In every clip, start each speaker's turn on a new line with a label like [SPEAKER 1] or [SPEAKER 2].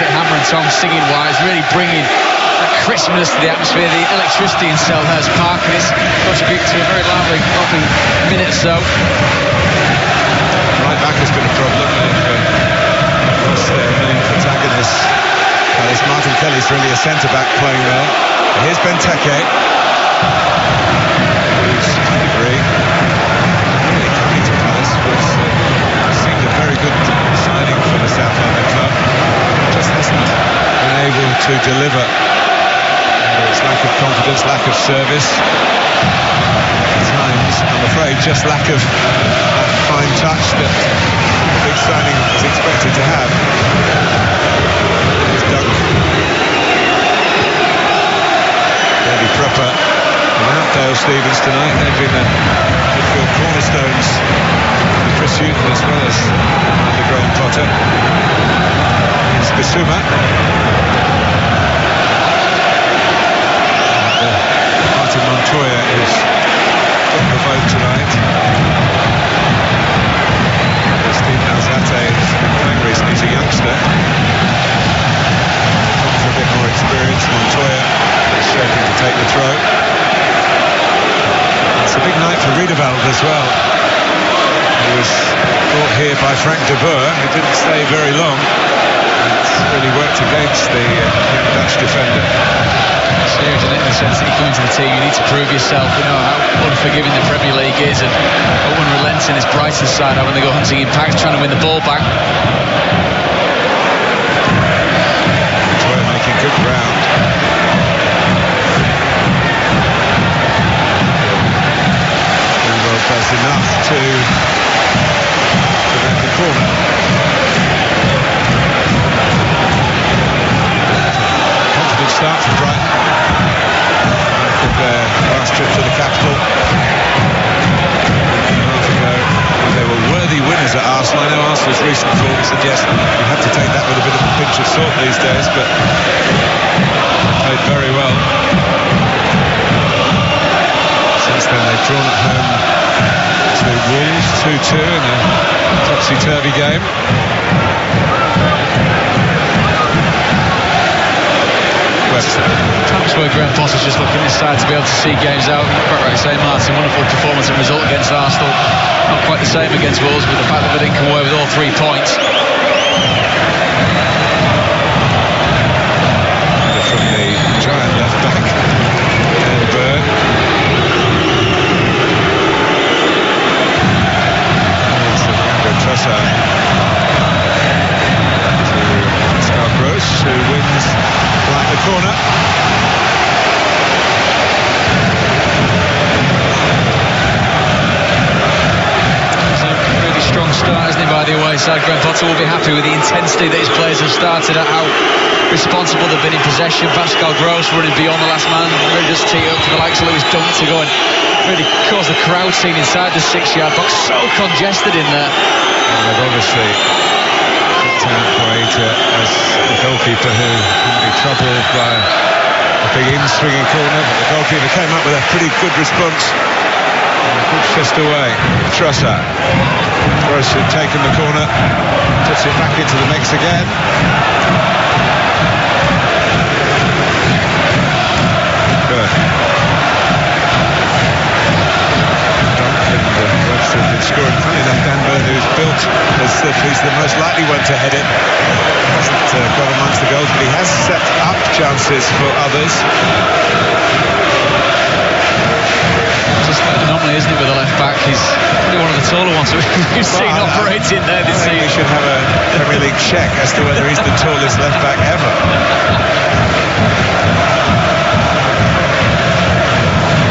[SPEAKER 1] it, Hammer and Tom singing wise, really bringing that crispness to the atmosphere, the electricity in Selhurst Park, and it's contributed to a very lively minute or so.
[SPEAKER 2] Right back has been a problem. They've lost their main protagonist. This Martin Kelly's really a centre-back playing there. Here's Benteke, whose pedigree really coming to Palace seemed a very good signing for the South London club. Just hasn't been able to deliver. It's lack of confidence, lack of service. At times, I'm afraid, just lack of that fine touch that the big signing is expected to have. Maybe proper without Dale Stevens tonight. They've been the midfield cornerstones for Chris Hughton as well as under Graham Potter. It's Bissouma. Martin Montoya is provoked tonight. Steve Alzate has been playing recently. He's a youngster. A bit more experience. Montoya is shaping to take the throw. It's a big night for Riedewald as well. He was brought here by Frank de Boer. He didn't stay very long. It's really worked against the young Dutch defender.
[SPEAKER 1] Serious in the sense that you come into the team, you need to prove yourself. We know how unforgiving the Premier League is, and Owen relents in his Brighton side when they go hunting in packs, trying to win the ball back. Making good ground. Well does enough to prevent the corner. Confident start for Brighton. After their last trip to the capital. They were worthy winners at Arsenal. I know Arsenal's recent form suggests you have to take that with a bit of a pinch of salt these days, but played very well. Since then they've drawn at home to Wolves 2-2 in a topsy-turvy game. Times where Graham Potter's just looking inside to be able to see games out. Quite right to say, Martin, wonderful performance and result against Arsenal. Not quite the same against Wolves, but the fact that they didn't come away with all 3 points.
[SPEAKER 2] From the giant left back, Dan Burn. Trossard to Pascal Gross, who wins right the corner.
[SPEAKER 1] It's a really strong start, isn't it, by the away side? Graham Potter will be happy with the intensity that his players have started at, how responsible they've been in possession. Pascal Gross running beyond the last man, really just tee up for the likes of Lewis Dunk to go and really cause the crowd scene inside the 6-yard box. So congested in there.
[SPEAKER 2] And they've obviously picked out Premeire as the goalkeeper who can be troubled by a big in-swinging corner, but the goalkeeper came up with a pretty good response. And a good fist away. Trossard. Gross had taken the corner, puts it back into the mix again. Good. Webster has been scoring. Funny enough, Dan Burn, who's built as if he's the most likely one to head it, hasn't got amongst the goals, but he has set up chances for others.
[SPEAKER 1] Just an anomaly, isn't it, with the left back? He's probably one of the taller ones we've seen operating there this season.
[SPEAKER 2] We should have a Premier League check as to whether he's the tallest left back ever.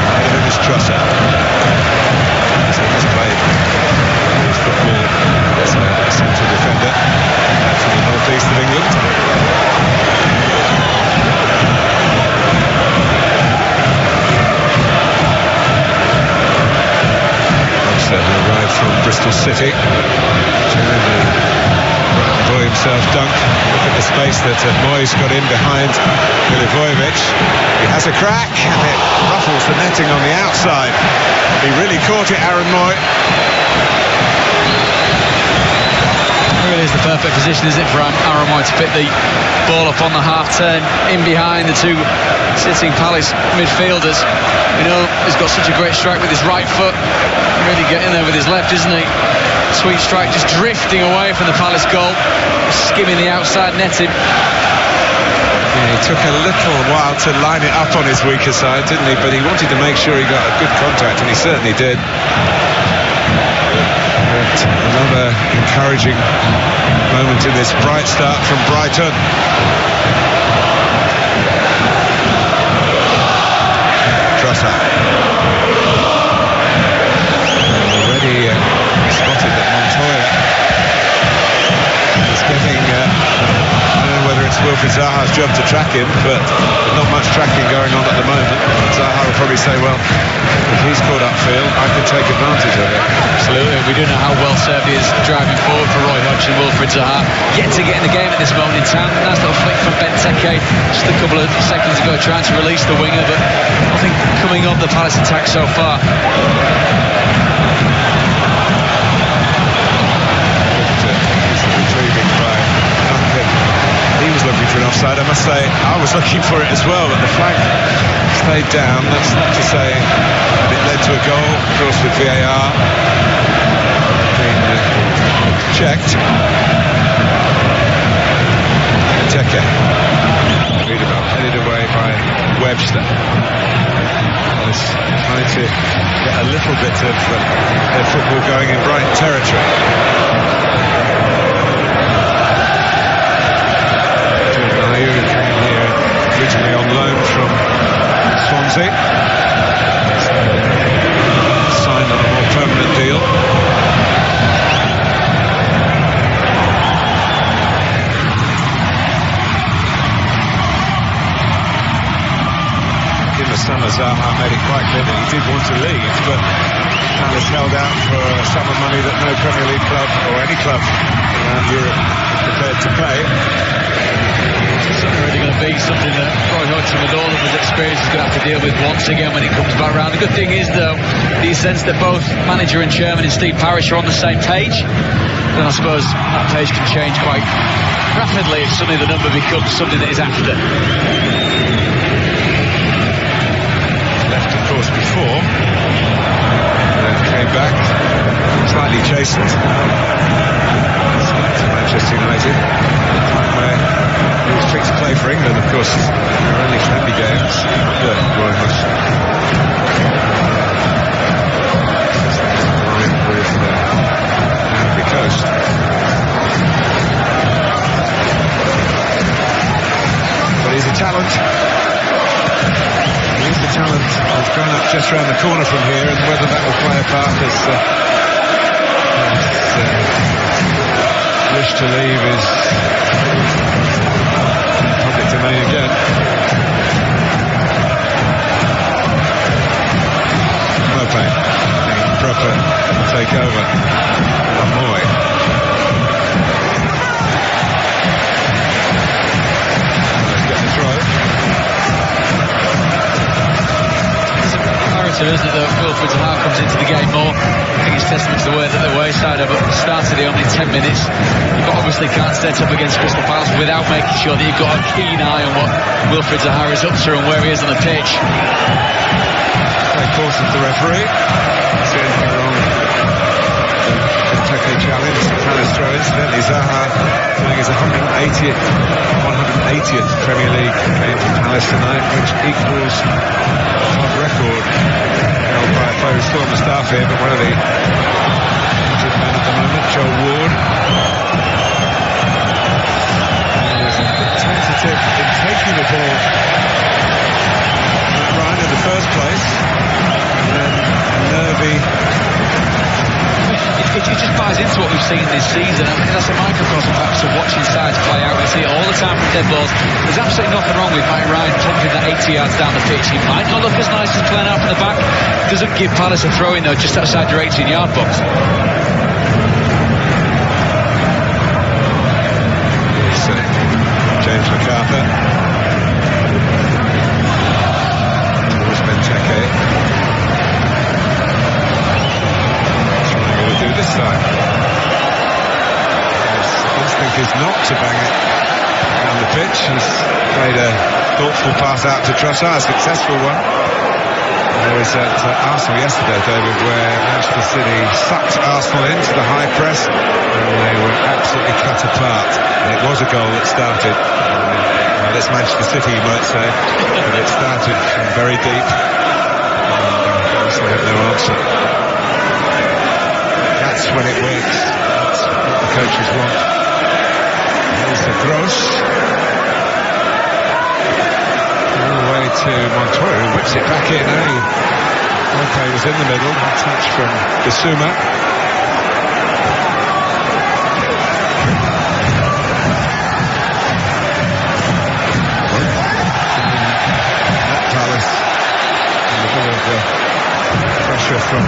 [SPEAKER 2] Ahead of him is Trossard. He's played his football as a central defender from the northeast of England. Who arrived from Bristol City, joining the boy himself, Dunk. Look at the space that Moyes got in behind Milivojevic. He has a crack and it ruffles the netting on the outside. He really caught it, Aaron Moy.
[SPEAKER 1] Really is the perfect position, isn't it, for Aramoy to pick the ball up on the half turn in behind the two sitting Palace midfielders. You know, he's got such a great strike with his right foot, really getting there with his left, isn't he? Sweet strike, just drifting away from the Palace goal, skimming the outside netting.
[SPEAKER 2] Yeah, he took a little while to line it up on his weaker side, didn't he? But he wanted to make sure he got a good contact, and he certainly did. But another encouraging moment in this bright start from Brighton. Trossard. Already spotted that Montoya is getting... it's Wilfried Zaha's job to track him, but not much tracking going on at the moment. Zaha will probably say, well, if he's caught upfield, I can take advantage of it.
[SPEAKER 1] Absolutely. We do know how well served he is driving forward for Roy Hodgson. Wilfried Zaha yet to get in the game at this moment in time. Nice little flick from Benteke just a couple of seconds ago, trying to release the winger, but nothing coming of the Palace attack so far.
[SPEAKER 2] Retrieving by Duncan. He was looking for an offside. I must say, I was looking for it as well, but the flag stayed down. That's not to say that it led to a goal, of course, with VAR being checked. Teke. Headed away by Webster. Was trying to get a little bit of their football going in Brighton territory. Who came here originally on loan from Swansea, signed on a more permanent deal. In the summer, Zaha made it quite clear that he did want to leave, but Palace held out for a sum of money that no Premier League club or any club around Europe is prepared to pay.
[SPEAKER 1] It's really going to be something that Roy Hodgson, with all of his experience, is going to have to deal with once again when he comes back round. The good thing is, though, the sense that both manager and chairman and Steve Parish are on the same page. Then I suppose that page can change quite rapidly if suddenly the number becomes something that is after.
[SPEAKER 2] Left, of course, before, and then came back, slightly chastened. To Manchester United, at the time where he was picked to play for England. Of course, there were only friendly games under Roy Hodgson. With Ivory Coast. But he's a talent. He's the talent. He's gone up just round the corner from here, and whether that will play a part is wish to leave is public domain again. Mopay making proper take over. Amoy. Let's get the throw.
[SPEAKER 1] Isn't it, though? Wilfried Zaha comes into the game more. I think it's testament to the way that the Wayside have started it only 10 minutes. You obviously can't set up against Crystal Palace without making sure that you've got a keen eye on what Wilfried Zaha is up to and where he is on the pitch.
[SPEAKER 2] Very cautious the referee. See anything wrong? The Teke challenge, the Palace throw. Incidentally, Zaha doing his 180th Premier League game for Palace tonight, which equals club record held by a player who's still on the staff here, but one of the injured men at the moment, Joel Ward. He was a bit tentative in taking the ball at Ryan in the first place, and then nervy.
[SPEAKER 1] It just buys into what we've seen this season. I mean, that's a microcosm perhaps of watching sides play out. We see it all the time from dead balls. There's absolutely nothing wrong with Matt Ryan pumping that 80 yards down the pitch. He might not look as nice as playing out from the back. Doesn't give Palace a throw in though, just outside your 18-yard box.
[SPEAKER 2] James McArthur. Towards Benteke. Do this time. There's chooses not to bang it down the pitch. He's played a thoughtful pass out to Trossard, a successful one. I was at Arsenal yesterday, David, where Manchester City sucked Arsenal into the high press and they were absolutely cut apart. And it was a goal that started, well, it's Manchester City, you might say, but it started from very deep. Arsenal had no answer. That's when it works. That's what the coaches want. There's the Gross. All the way to Montoya, who whips it back in. Mope was in the middle. A touch from Bissouma. At Palace, in the middle of the pressure from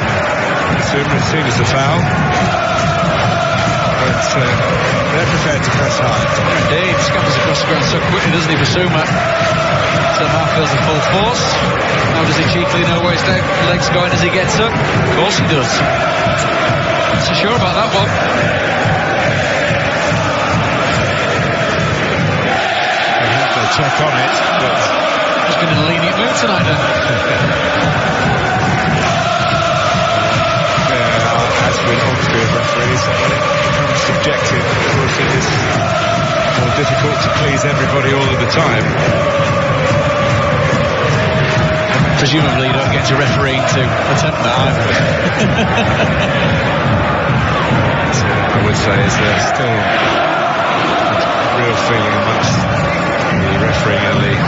[SPEAKER 2] Bissouma, it's seen as a foul. But they're prepared to press hard.
[SPEAKER 1] Indeed, scampers across the ground so quickly, doesn't he, Bissouma? So Mark feels the full force. Now does he cheekily know where his leg's going as he gets up? Of course he does. Not so sure about that one.
[SPEAKER 2] They have to check on it, but
[SPEAKER 1] He's been in a lenient mood tonight then.
[SPEAKER 2] as with on-field referees, when it becomes subjective, of course it is more difficult to please everybody all of the time.
[SPEAKER 1] Presumably you don't get to refereeing to attempt that either.
[SPEAKER 2] I would say is there's still a real feeling amongst the refereeing elite.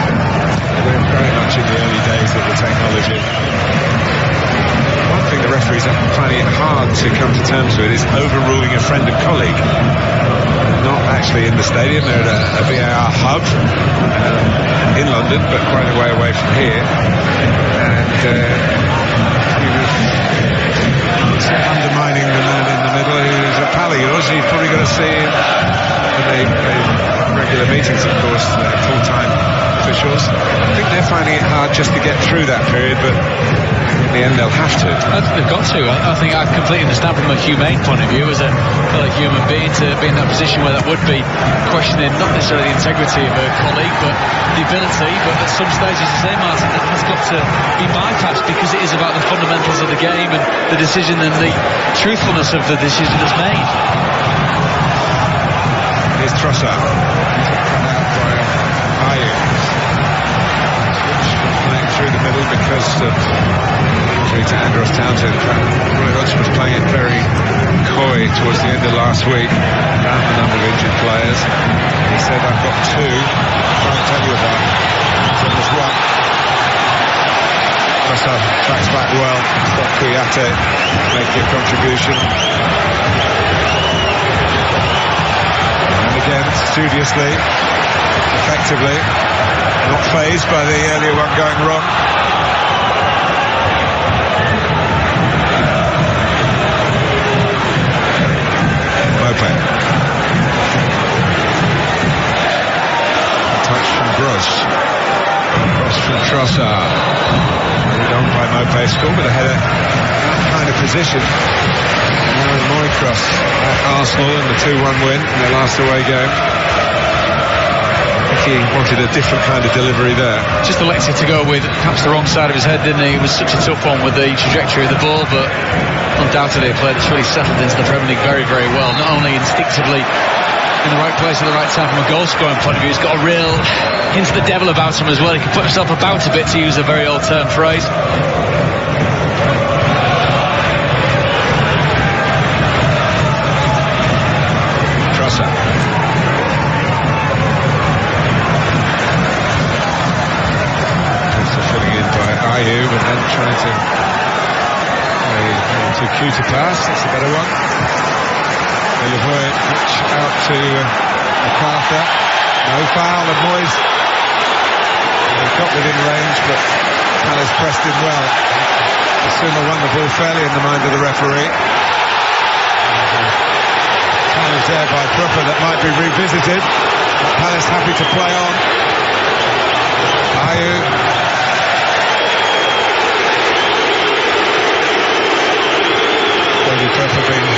[SPEAKER 2] We're very much in the early days of the technology. One thing the referees are finding it hard to come to terms with is overruling a friend and colleague. Not actually in the stadium, they're at a VAR hub in London, but quite a way away from here. And he was undermining the man in the middle. He was a pal of yours. You've probably got to see him in regular meetings, of course, full-time officials. I think they're finding it hard just to get through that period, but in the end they'll have to.
[SPEAKER 1] I think they've got to. I think I completely understand from a humane point of view as a fellow human being to be in that position where that would be questioning not necessarily the integrity of a colleague but the ability, but at some stages the same, Martin, that has got to be bypassed because it is about the fundamentals of the game and the decision and the truthfulness of the decision that's made.
[SPEAKER 2] Here's Trossard. Out by Ayew. Playing through the middle because of injury to Andros Townsend. Roy Hodgson was playing it very coy towards the end of last week about the number of injured players. He said, I've got two, I can't tell you about it. So there's one. Trossard tracks back well. Stop Kouyaté making a contribution. And again, studiously, effectively, not fazed by the earlier one going wrong. Mope. Touch from Gross. Cross from Trossard. Moved on by Mope, scored with a header. That kind of position. Now Moycross at Arsenal in the 2-1 win in their last away game. He wanted a different kind of delivery there.
[SPEAKER 1] Just elected to go with perhaps the wrong side of his head, didn't he? It was such a tough one with the trajectory of the ball, but undoubtedly a player that's really settled into the Premier League very, very well. Not only instinctively in the right place at the right time from a goal scoring point of view, he's got a real hint of the devil about him as well. He can put himself about a bit, to use a very old term phrase.
[SPEAKER 2] Trossard. Filling in by Ayew and then trying to play to Q to pass. That's a better one. Milivojevic out to MacArthur. No foul of Moyes. He got within range, but Palace pressed him well. Bissouma won the ball fairly in the mind of the referee. Challenge there by Prupper that might be revisited. But Palace happy to play on. Ayew. Prupper being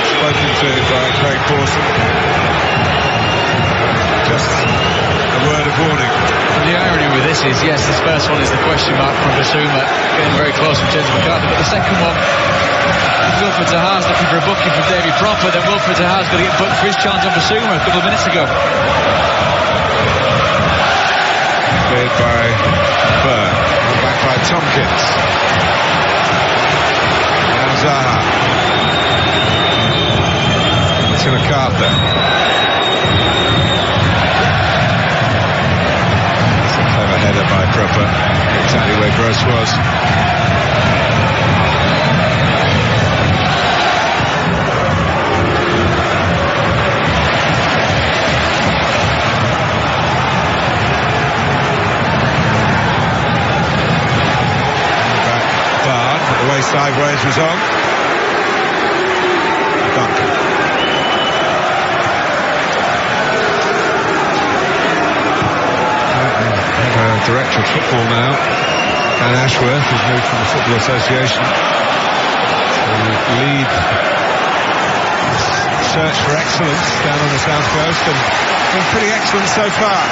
[SPEAKER 2] spoken to by Craig Pawson. just a word of warning.
[SPEAKER 1] The irony with this is, yes, this first one is the question mark from Basuma, getting very close with James McCarthy, but the second one, Wilfred Zaha's looking for a booking from Davy Proper, then Wilfred Zaha's going to get booked for his challenge on Basuma a couple of minutes ago.
[SPEAKER 2] Cleared by Burr, back by Tompkins. Now Zaha. To McArthur. It's a clever header by Proper. Exactly where Gross was. The way sideways was on. Duncan. We have a director of football now, Dan Ashworth, who's moved from the Football Association to lead the search for excellence down on the South Coast, and been pretty excellent so far.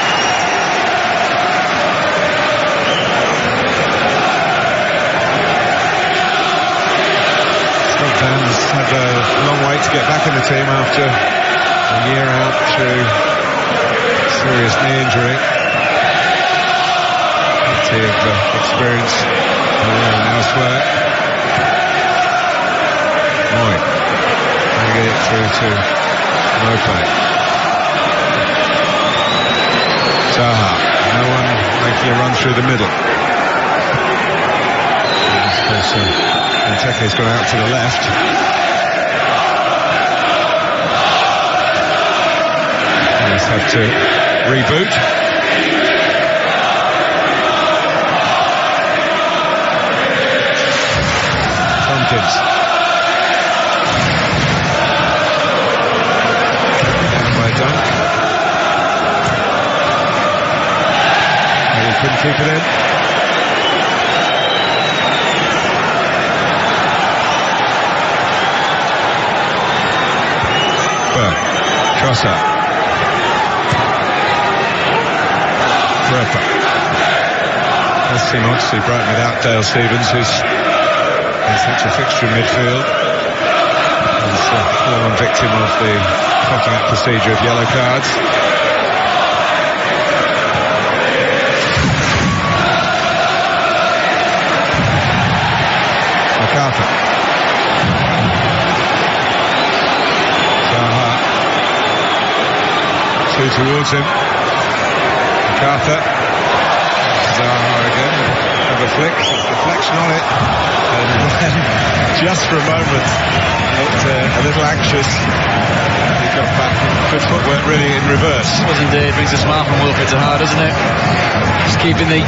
[SPEAKER 2] Dan's had a long wait to get back in the team after a year out through serious knee injury. Plenty of experience elsewhere. Moy trying to get it through to Mope. Zaha, no one making a run through the middle. Benteke's gone out to the left. Let's have to reboot. Tompkins. Down by Dunk. He couldn't keep it in. Trossard. Proper. Does seem odd to see Brighton without Dale Stephens, who's such a fixture in midfield. He's fallen victim of the cocking up procedure of yellow cards. McArthur. Two towards him. McArthur. Zaha again. Have a flick. Deflection on it. And then, just for a moment, looked a little anxious. He got back. Good footwork, really, in reverse.
[SPEAKER 1] It was indeed. Brings a smile from Wilfred Zaha, doesn't it? Just keeping the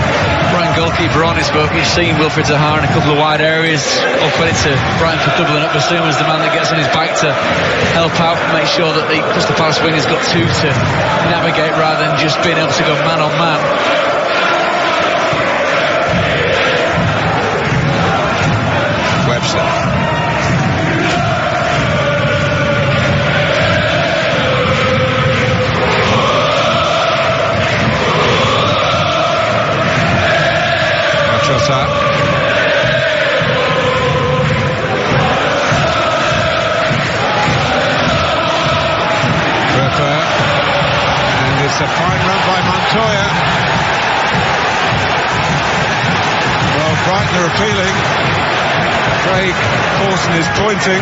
[SPEAKER 1] Brighton goalkeeper honest, but we've seen Wilfred Zaha in a couple of wide areas. All credit to Brighton for doubling up. Basuma is the man that gets on his back to help out, make sure that the Crystal Palace wingers got two to navigate rather than just being able to go man on man.
[SPEAKER 2] Webster. Trossard. Prepper. And it's a fine run by Montoya. Well, Brighton are appealing. Craig Pawson is pointing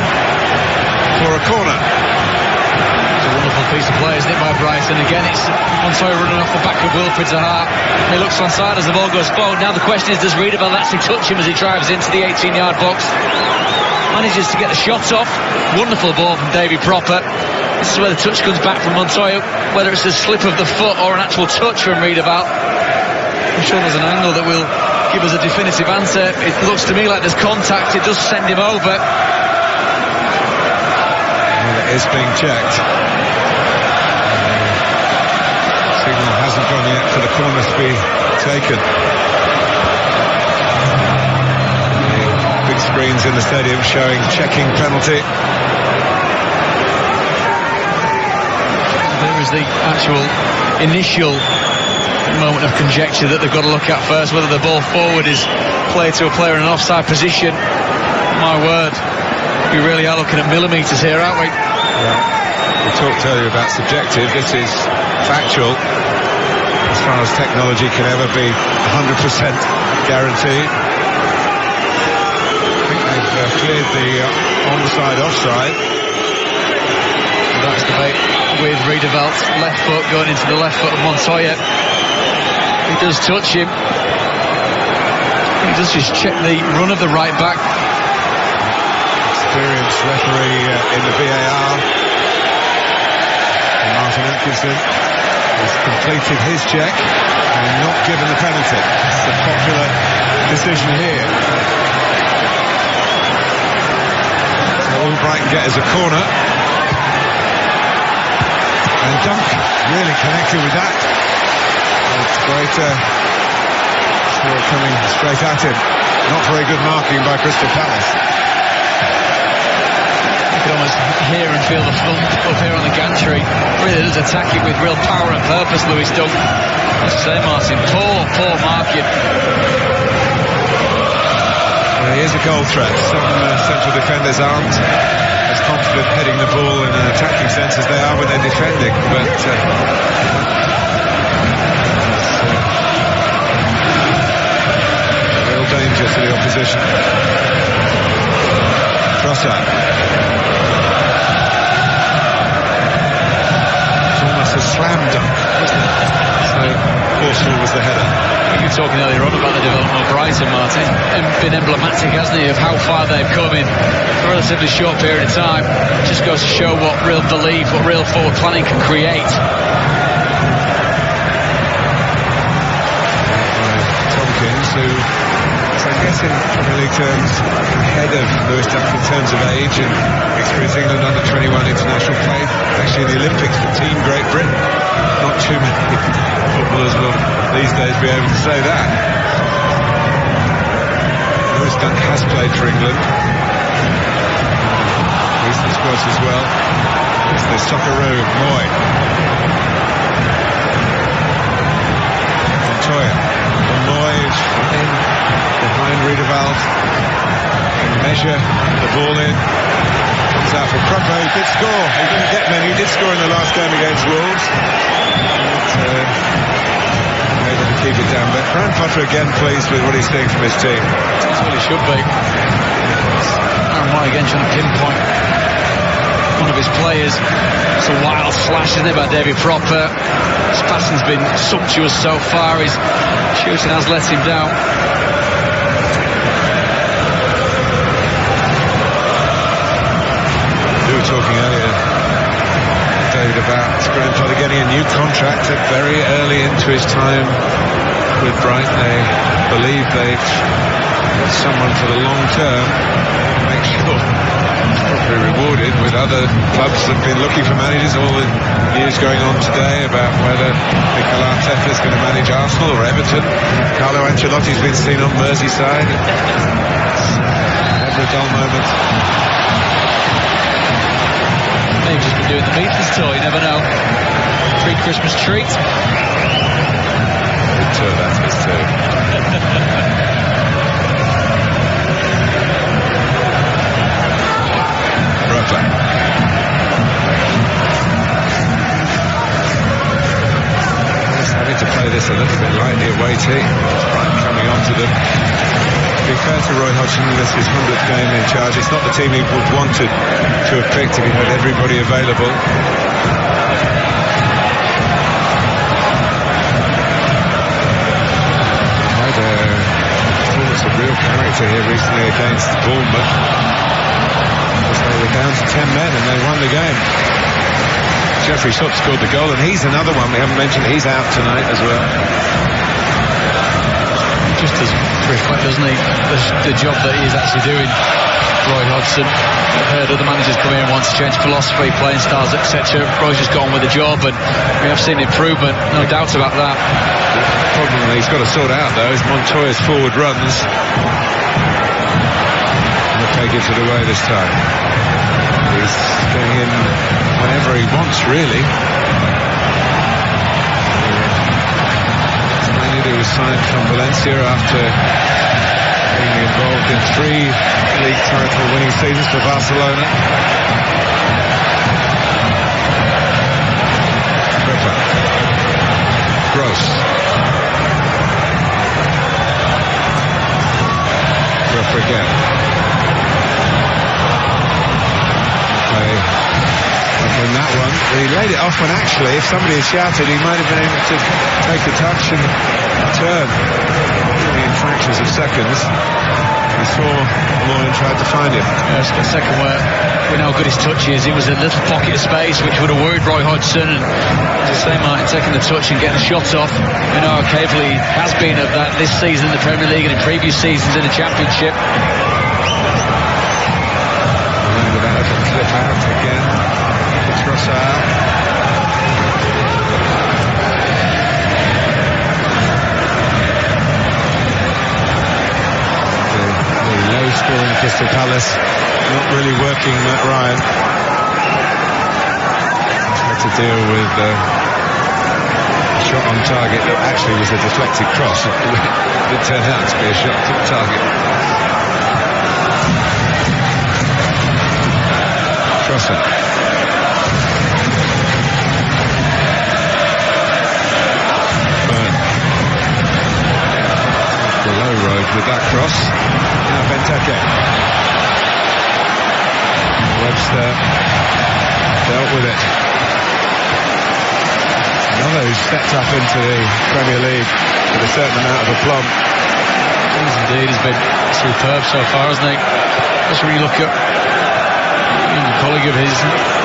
[SPEAKER 2] for a corner.
[SPEAKER 1] It's a wonderful piece of play, isn't it, by Brighton? Again, it's Montoya running off the back of Wilfred Zaha. He looks onside as the ball goes forward. Now the question is, does Riedewald actually touch him as he drives into the 18-yard box? Manages to get the shot off. Wonderful ball from Davy Proper. This is where the touch comes back from Montoya, whether it's a slip of the foot or an actual touch from Riedewald. I'm sure there's an angle that will give us a definitive answer. It looks to me like there's contact. It does send him over.
[SPEAKER 2] Well, it is being checked. Signal hasn't gone yet for the corner to be taken. The big screens in the stadium showing checking penalty.
[SPEAKER 1] There was the actual initial moment of conjecture that they've got to look at first, whether the ball forward is played to a player in an offside position. My word, we really are looking at millimetres here, aren't we?
[SPEAKER 2] Yeah. We talked earlier about subjective. This is factual, as far as technology can ever be 100% guaranteed. I think they've cleared the onside offside.
[SPEAKER 1] That's debate with Riedewald, left foot going into the left foot of Montoya. He does touch him. He does just check the run of the right back.
[SPEAKER 2] Experienced referee in the VAR, Martin Atkinson, has completed his check and not given the penalty. It's a popular decision here. So all Brighton get is a corner. And Dunk really connected with that. It's great. Saw it coming straight at him. Not very good marking by Crystal Palace.
[SPEAKER 1] You can almost hear and feel the thump up here on the gantry. Really does attack it with real power and purpose, Lewis Dunk. As I say, Martin, poor marking.
[SPEAKER 2] Well, he is a goal threat. Some central defenders aren't as confident heading the ball in an attacking sense as they are when they're defending, but real danger to the opposition. Trossard. It's almost a slam dunk, wasn't it? So forceful was the header.
[SPEAKER 1] You were talking earlier on about the development of Brighton, Martin. Been emblematic, hasn't he, of how far they've come in a relatively short period of time. Just goes to show what real belief, what real forward planning can create.
[SPEAKER 2] Tompkins, who is, I guess, in Premier League terms, ahead of Lewis Dunk in terms of age and experience. England under-21 international play. Actually, in the Olympics for Team Great Britain. Not too many footballers will these days be able to say that. Lewis Dunk has played for England. Recent squads as well. It's the Socceroo, Moy. Montoya. Moy is in behind Riedewald. Measure the ball in. Comes out for Pruppo. He did score. He didn't get many. He did score in the last game against Wolves. Able to keep it down, but Graham Potter again pleased with what he's seeing from his team.
[SPEAKER 1] That's what he should be. Aaron White again trying to pinpoint one of his players. It's a wild slash, isn't it, by David Pruppo. His passing's been sumptuous so far. His shooting has let him down.
[SPEAKER 2] We were talking earlier, David, about Graham Potter getting a new contract very early into his time with Brighton. They believe they've got someone for the long term. Make sure he's probably rewarded with other clubs that have been looking for managers. All the news going on today about whether Mikel Arteta is going to manage Arsenal or Everton. Carlo Ancelotti's been seen on Merseyside. Never a dull moment.
[SPEAKER 1] They've just been doing the Beatles tour, you never know. Pre-Christmas treat.
[SPEAKER 2] Good tour that is too. Pruppo. Just having to play this a little bit lightly away team. Brighton coming on to them. To be fair to Roy Hodgson, this is his 100th game in charge. It's not the team he would wanted to have picked if he had everybody available. Had a performance of real character here recently against Bournemouth. Because they were down to 10 men and they won the game. Jeffrey Sutton scored the goal, and he's another one we haven't mentioned. He's out tonight as well.
[SPEAKER 1] Just does reflect, doesn't he, the job that he's actually doing, Roy Hodgson. I've heard other managers come here and want to change philosophy, playing styles, etc. Roy's just got on with the job, and we have seen improvement, no doubt about that.
[SPEAKER 2] The problem that he's got to sort out, though, is Montoya's forward runs. McKay gives it away this time. He's going in whenever he wants, really. who was signed from Valencia after being involved in 3 league title winning seasons for Barcelona. Gross. Gripper again. Okay. In that one, he laid it off when actually, if somebody had shouted, he might have been able to take a touch and turn. In fractions of seconds, he saw Moylan tried to find him.
[SPEAKER 1] Yeah, it's the second where we know how good his touch is. It was a little pocket of space which would have worried Roy Hodgson, and as I say, Martin, taking the touch and getting the shot off. We know how capable he has been of that this season in the Premier League and in previous seasons in the Championship.
[SPEAKER 2] Remember that little clip out again. Trossard. The low scoring Crystal Palace not really working Matt Ryan. Had to deal with a shot on target that actually was a deflected cross. It turned out to be a shot to the target. Trossard. With that cross, now Benteke. Webster dealt with it. Another who stepped up into the Premier League with a certain amount of aplomb.
[SPEAKER 1] Indeed, he's been superb so far, hasn't he? Especially when you look at a colleague of his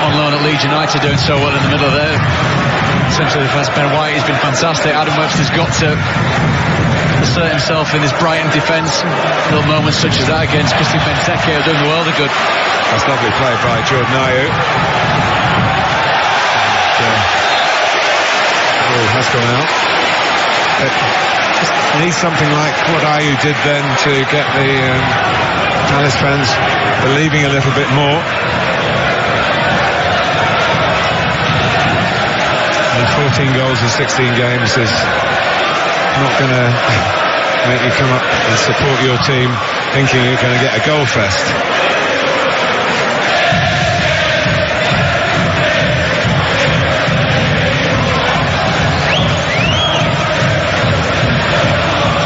[SPEAKER 1] on loan at Leeds United doing so well in the middle there. Essentially, the first Ben White, he's been fantastic. Adam Webster's got to assert himself in this Brighton defence. Little moments such as that against Christian Benteke are doing the world of good.
[SPEAKER 2] That's lovely play by Jordan Ayew. Has gone out. Just needs something like what Ayew did then to get the Palace fans believing a little bit more. And 14 goals in 16 games is not going to make you come up and support your team thinking you're going to get a goal fest.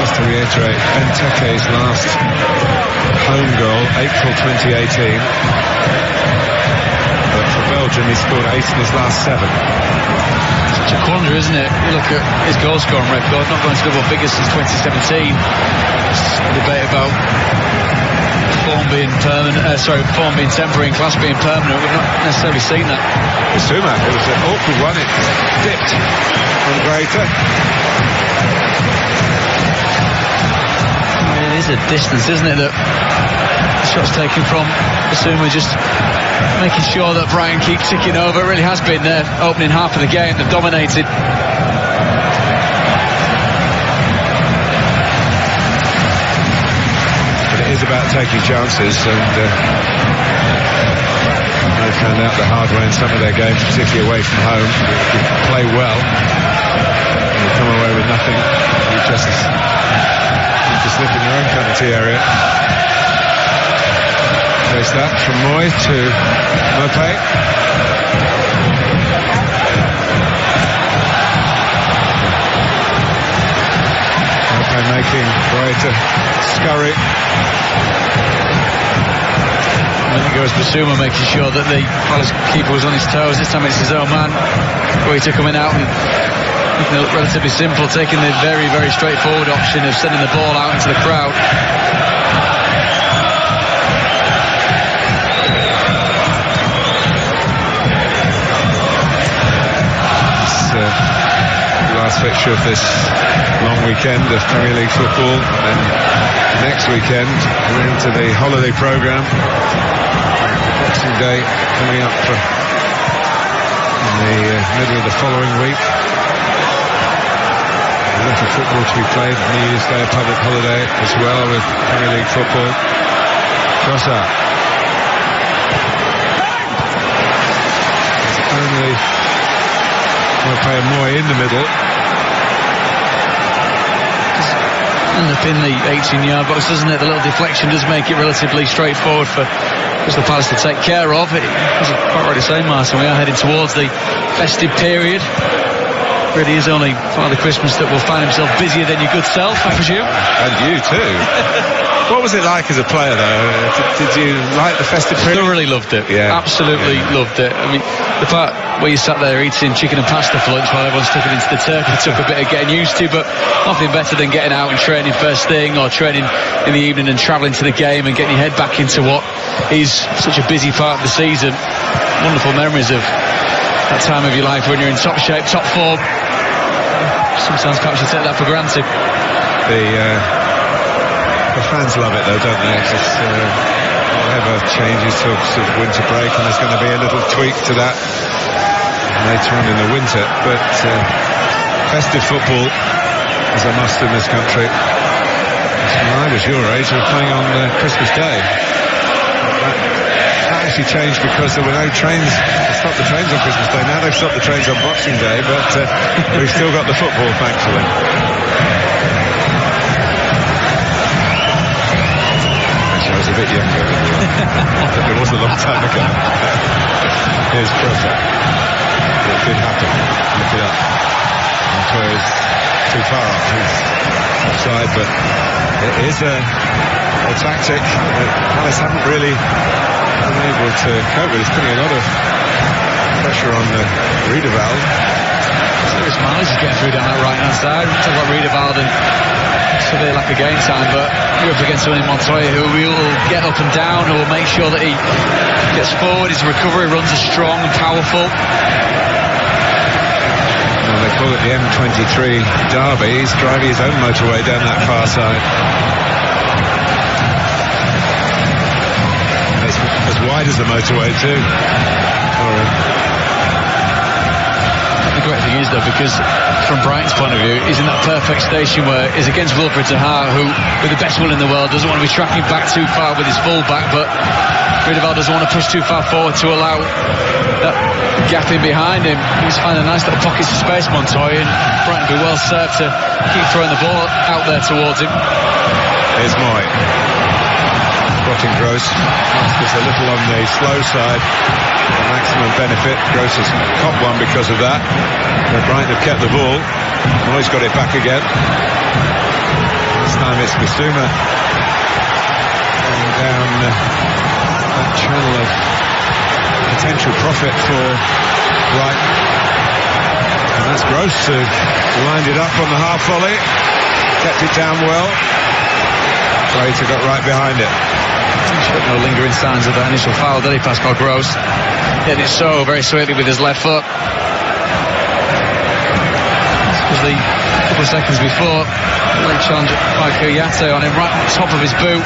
[SPEAKER 2] Just to reiterate, Benteke's last home goal, April 2018. But for Belgium, he scored 8 in his last 7.
[SPEAKER 1] Such a quandary, isn't it? You look at his goal scoring record, not going to double figures since 2017. It's a debate about form being permanent, form being temporary and class being permanent. We've not necessarily seen that.
[SPEAKER 2] It's Zuma. It was an awkward one. It dipped on Brighton.
[SPEAKER 1] It is a distance, isn't it, that the shot's taken from Basuma, just making sure that Brighton keep ticking over. It really has been their opening half of the game. They've dominated.
[SPEAKER 2] But it is about taking chances, and they found out the hard way in some of their games, particularly away from home. You play well, and you come away with nothing. You just slip in your own penalty area. There's that from Moy to Mopé. Mopé making way to scurry.
[SPEAKER 1] And then it goes Basuma, making sure that the Palace keeper was on his toes. This time it's his own man. Where he took him out and making it look relatively simple, taking the very, very straightforward option of sending the ball out into the crowd.
[SPEAKER 2] Last fixture of this long weekend of Premier League football, and next weekend we're into the holiday programme. Boxing Day coming up in the middle of the following week. A lot of football to be played. New Year's Day, a public holiday as well with Premier League football. Trossard. Only Moy in the middle.
[SPEAKER 1] end up in the 18-yard box, doesn't it? The little deflection does make it relatively straightforward for Crystal Palace to take care of. As you quite rightly say, Martin, we are heading towards the festive period. Really is only Father Christmas that will find himself busier than your good self, I presume.
[SPEAKER 2] And you too. What was it like as a player, though? Did you like the festive period?
[SPEAKER 1] Thoroughly loved it.
[SPEAKER 2] Yeah.
[SPEAKER 1] Absolutely loved it. I mean, the part where you sat there eating chicken and pasta for lunch while everyone's tucking into the turkey took a bit of getting used to, but nothing better than getting out and training first thing, or training in the evening and travelling to the game and getting your head back into what is such a busy part of the season. Wonderful memories of that time of your life when you're in top shape, top form. Sometimes perhaps you take that for granted.
[SPEAKER 2] The fans love it though, don't they? It's whatever changes to sort of winter break, and there's going to be a little tweak to that later on in the winter. But festive football is a must in this country. When I was your age, we were playing on Christmas Day. That actually changed because there were no trains. They stopped the trains on Christmas Day. Now they've stopped the trains on Boxing Day, but we've still got the football, thankfully. I was a bit younger, but it was a long time ago. Here's Pressa. It did happen. Look it up. Montoya's too far off. He's offside, but it is a tactic that Palace haven't really been able to cope with. It's putting a lot of pressure on Riedewald.
[SPEAKER 1] Serious mileage is getting through down that right-hand side. Talk about Riedewald and severe lack of game time, but you're up against someone in Montoya who will get up and down, who will make sure that he gets forward, his recovery runs are strong and powerful.
[SPEAKER 2] Well, they call it the M23 Derby. He's driving his own motorway down that far side. As wide as the motorway too.
[SPEAKER 1] The great thing is, though, because from Brighton's point of view, he's in that perfect station where he's against Wilfried Zaha, who, with the best will in the world, doesn't want to be tracking back too far with his full-back, but Riedewald doesn't want to push too far forward to allow that gap in behind him. He's finding nice little pockets of space, Montoya, and Brighton will be well served to keep throwing the ball out there towards him.
[SPEAKER 2] Here's Moy. Spotting Gross. It's a little on the slow side. The maximum benefit. Gross has caught one because of that. But Brighton have kept the ball. Moy's got it back again. This time it's Bissouma going down that channel of potential profit for Brighton. And that's Gross who lined it up on the half volley. Kept it down well. Slater got right behind it.
[SPEAKER 1] Showed no lingering signs of that initial foul, did he, Pascal Gross? Did it so very sweetly with his left foot. This was the couple of seconds before, late challenge by Kouyaté on him, right on top of his boot.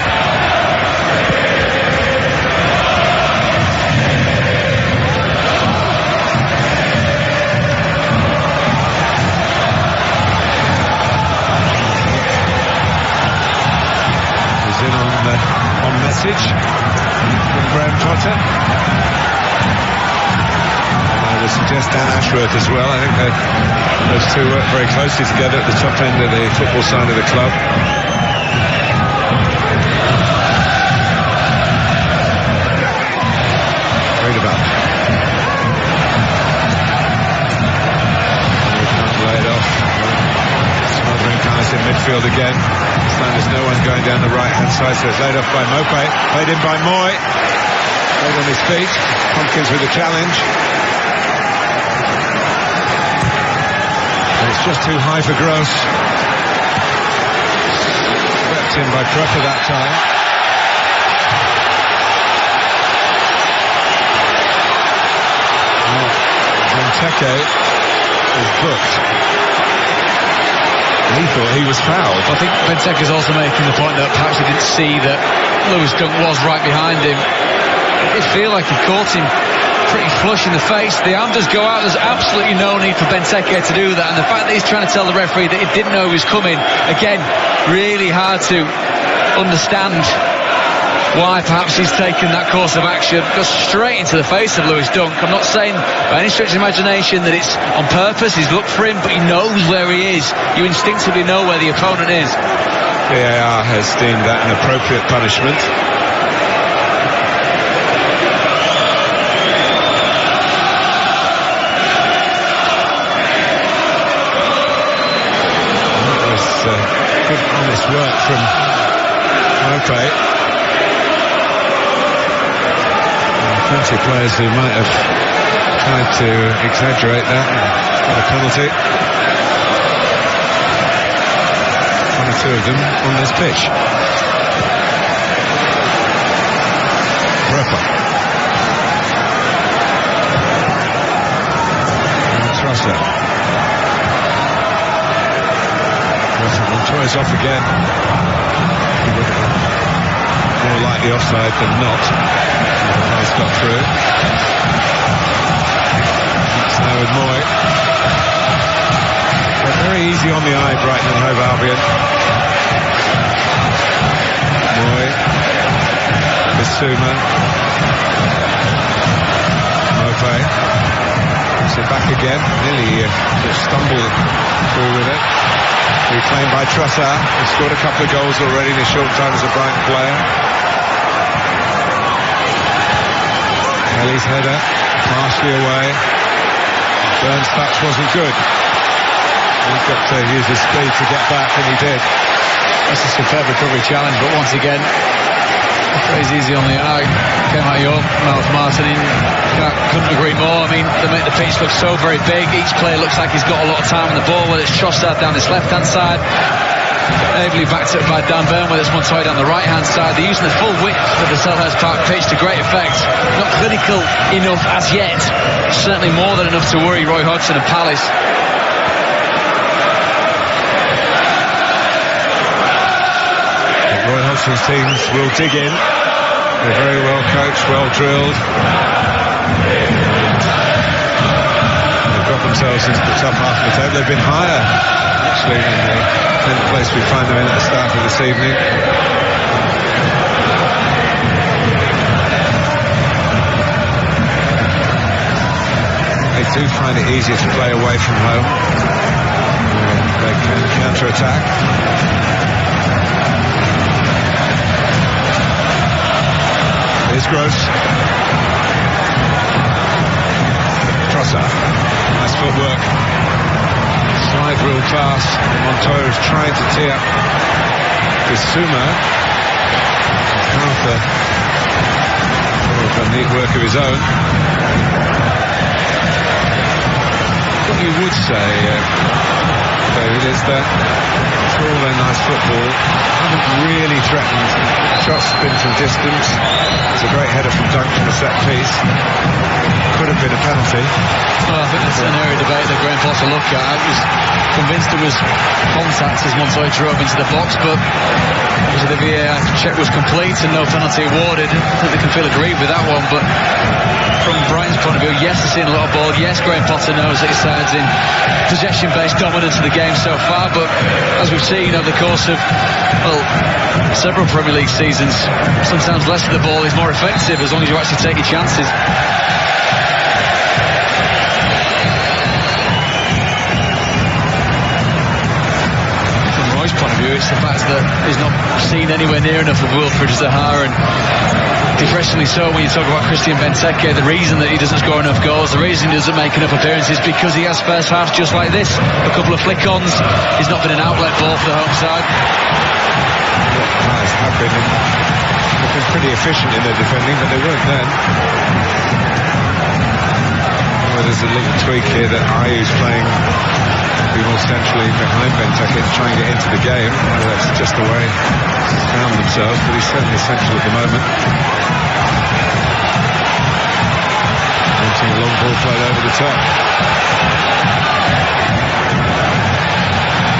[SPEAKER 2] Message from Graham Potter. I would suggest Dan Ashworth as well. I think those two work very closely together at the top end of the football side of the club. Riedewald. Can't lay it off. Smothering Palace in midfield again. There's no one going down the right-hand side, so it's laid off by Mopé. Played in by Moy. Played on his feet. Tompkins with the challenge. And it's just too high for Gross. Swept in by Prepper that time. Benteke is booked. He thought he was fouled.
[SPEAKER 1] I think Benteke's also making the point that perhaps he didn't see that Lewis Dunk was right behind him. It did feel like he caught him pretty flush in the face. The arm does go out. There's absolutely no need for Benteke to do that. And the fact that he's trying to tell the referee that he didn't know he was coming, again, really hard to understand why perhaps he's taken that course of action. Goes straight into the face of Lewis Dunk. I'm not saying by any stretch of imagination that it's on purpose. He's looked for him, but he knows where he is. You instinctively know where the opponent is.
[SPEAKER 2] VAR has deemed that an appropriate punishment. That was good, honest work from Mope. Plenty of players who might have tried to exaggerate that and got a penalty. One or two of them on this pitch. Premeire. Trusser. Montoya's off again. More likely offside than not. The pass got through. It's now with Moy. They're very easy on the eye, Brighton and Hove Albion. Moy. Bissouma. Mope. So back again. Nearly just stumbled through with it. Reclaimed by Trossard. He scored a couple of goals already in his short time as a Brighton player. Kelly's header, partially away. Burns' touch wasn't good. He's got to use his speed to get back, and he did.
[SPEAKER 1] That's a superb recovery challenge, but once again, it's easy on the eye. Came out of your mouth, Martin. Couldn't agree more. I mean, they make the pitch look so very big. Each player looks like he's got a lot of time on the ball, whether it's Trossard down his left-hand side, ably backed up by Dan Burn, whether it's Montoya down the right-hand side. They're using the full width of the Selhurst Park pitch to great effect. Not clinical enough as yet. Certainly more than enough to worry Roy Hodgson and Palace.
[SPEAKER 2] Roy Hodgson's teams will dig in. They're very well coached, well drilled. They've got themselves into the top half of the table. They've been higher, actually, than the 10th place we find them in at the start of this evening. They do find it easier to play away from home. They can counter-attack. Here's Gross. Trossard. Nice footwork. Slide real fast. Montoya is trying to tee up Bissouma. Arthur. A neat work of his own. What you would say, David, is that for all their nice football, haven't really threatened. Shots been from distance. It's a great header from Dunk from the set piece. Could have been a penalty.
[SPEAKER 1] Well, I think that's an area of debate that Graham Potter looked at. I was convinced there was contact as Montoya drove into the box, but obviously the VAR check was complete and no penalty awarded. I think they can feel aggrieved with that one, but from Brighton's point of view, yes, they're seeing a lot of ball. Yes, Graham Potter knows that his side's in possession-based dominance of the game so far, but as we've seen over the course of, well, several Premier League seasons, sometimes less of the ball is more effective as long as you actually take your chances. Point of view, it's the fact that he's not seen anywhere near enough of Wilfried Zaha, and depressingly so when you talk about Christian Benteke. The reason that he doesn't score enough goals, the reason he doesn't make enough appearances, because he has first halves just like this, a couple of flick-ons. He's not been an outlet ball for the home side.
[SPEAKER 2] Guys have been pretty efficient in their defending, but they weren't then. Well, there's a little tweak here that Ayew's playing more centrally behind Benteke to try and get into the game. Well, that's just the way he's found themselves, but he's certainly central at the moment. Wanting a long ball played over the top.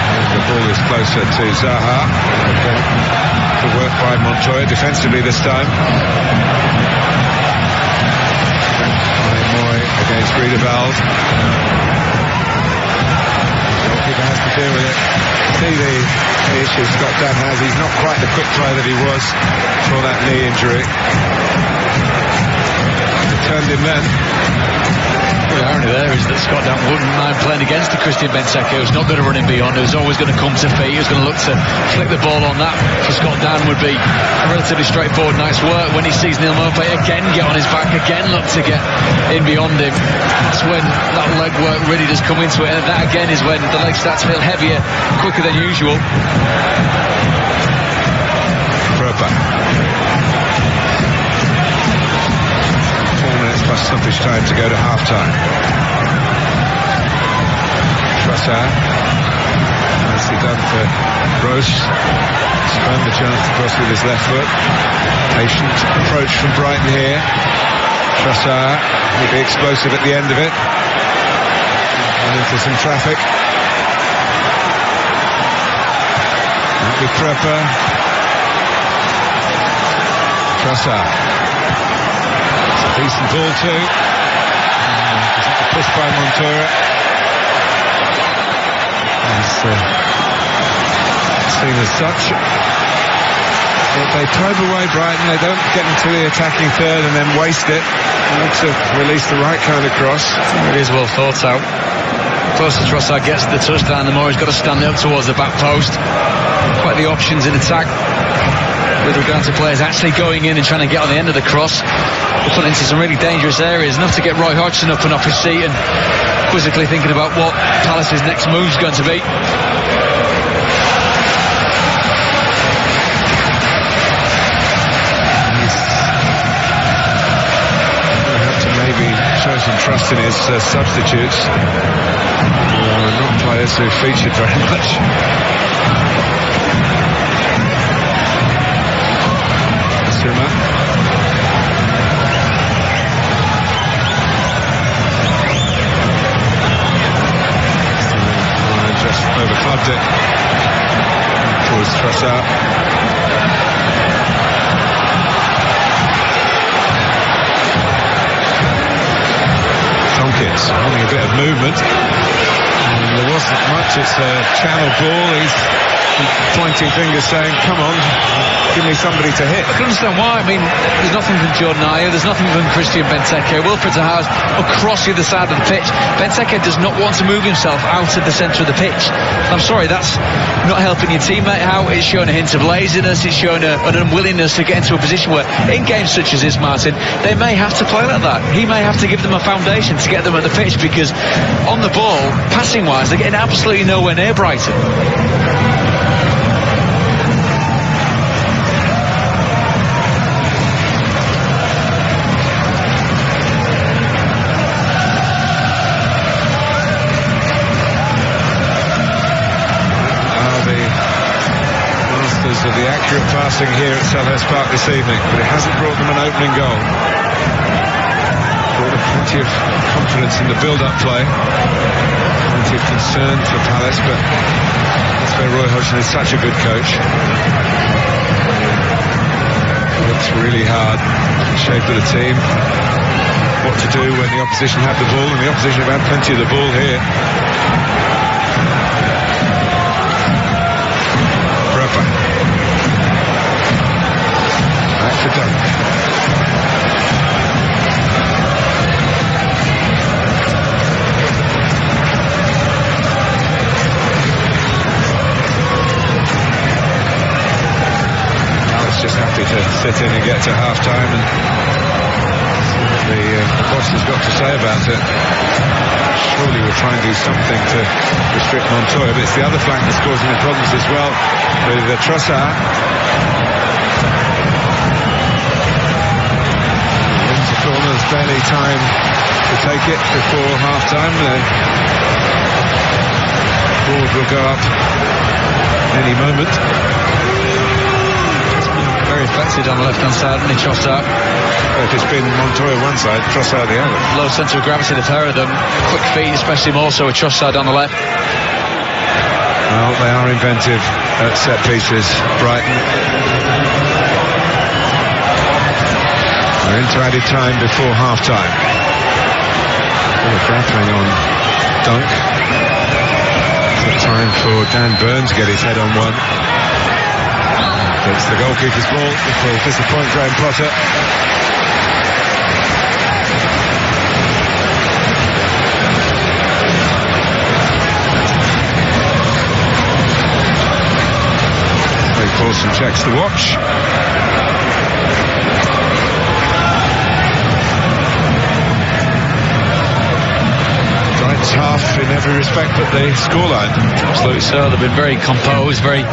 [SPEAKER 2] And the ball is closer to Zaha. Good work by Montoya defensively this time. Moy against Riedewald. Has to deal with it. See the issue Scott Dunn has. He's not quite the quick player that he was for that knee injury. Turned him then.
[SPEAKER 1] The irony there is that Scott Dan wouldn't mind playing against the Christian Benteke, who's not going to run in beyond, who's always going to come to feet, who's going to look to flick the ball on that. For Scott Dan would be a relatively straightforward night's work. When he sees Neil Maupay again get on his back, again look to get in beyond him, that's when that leg work really does come into it, and that again is when the legs start to feel heavier quicker than usual.
[SPEAKER 2] Stoppage time to go to half-time. Trossard, nicely done for Gross. Spun the chance to cross with his left foot. Patient approach from Brighton here. Trossard will be explosive at the end of it. And into some traffic. That'll be Prepper. Trossard. Decent ball too. Pushed by Montoya. It's seen as such. But they probe away Brighton. They don't get into the attacking third and then waste it. They want to release the right kind of cross.
[SPEAKER 1] It is well thought out. The closer Trossard gets to the touchdown, the more he's got to stand up towards the back post. Quite the options in attack with regard to players actually going in and trying to get on the end of the cross. They put into some really dangerous areas, enough to get Roy Hodgson up and off his seat and quizzically thinking about what Palace's next move's going to be.
[SPEAKER 2] He's going to have to maybe show some trust in his substitutes, who are not players who featured very much. Just overclubbed it towards Trossard. Tompkins holding a bit of movement. And there wasn't much. It's a channel ball. He's pointing fingers saying, come on, give me somebody to hit.
[SPEAKER 1] I can understand why. I mean, there's nothing from Jordan Ayew, there's nothing from Christian Benteke. Wilfred Zaha's across the other side of the pitch. Benteke does not want to move himself out of the centre of the pitch. I'm sorry, that's not helping your teammate out. It's showing a hint of laziness, it's showing an unwillingness to get into a position where, in games such as this, Martin, they may have to play like that. He may have to give them a foundation to get them at the pitch, because on the ball, passing-wise, they're getting absolutely nowhere near Brighton.
[SPEAKER 2] Of the accurate passing here at Selhurst Park this evening, but it hasn't brought them an opening goal. Brought them plenty of confidence in the build-up play, plenty of concern for Palace, but that's where Roy Hodgson is such a good coach. He looks really hard at the shape of the team, what to do when the opposition have the ball, and the opposition have had plenty of the ball here. Back to Dunk. Alex just happy to sit in and get to half-time and see what the boss has got to say about it. Surely we'll try and do something to restrict Montoya, but it's the other flank that's causing the problems as well with Trossard. Wins the corner, there's barely time to take it before half-time. The board will go up any moment.
[SPEAKER 1] Very affected on the left-hand side, and Trossard.
[SPEAKER 2] If it's been Montoya one side, Trossard the other.
[SPEAKER 1] Low centre of gravity, the pair of them. Quick feet, especially more so with Trossard on the left.
[SPEAKER 2] Well, they are inventive at set pieces, Brighton. We're into added time before half-time. Grappling on Dunk. It's time for Dan Burns to get his head on one. It's the goalkeeper's ball, which will disappoint Graham Potter. and checks the watch. Half in every respect but the scoreline.
[SPEAKER 1] Absolutely so. They've been very composed, very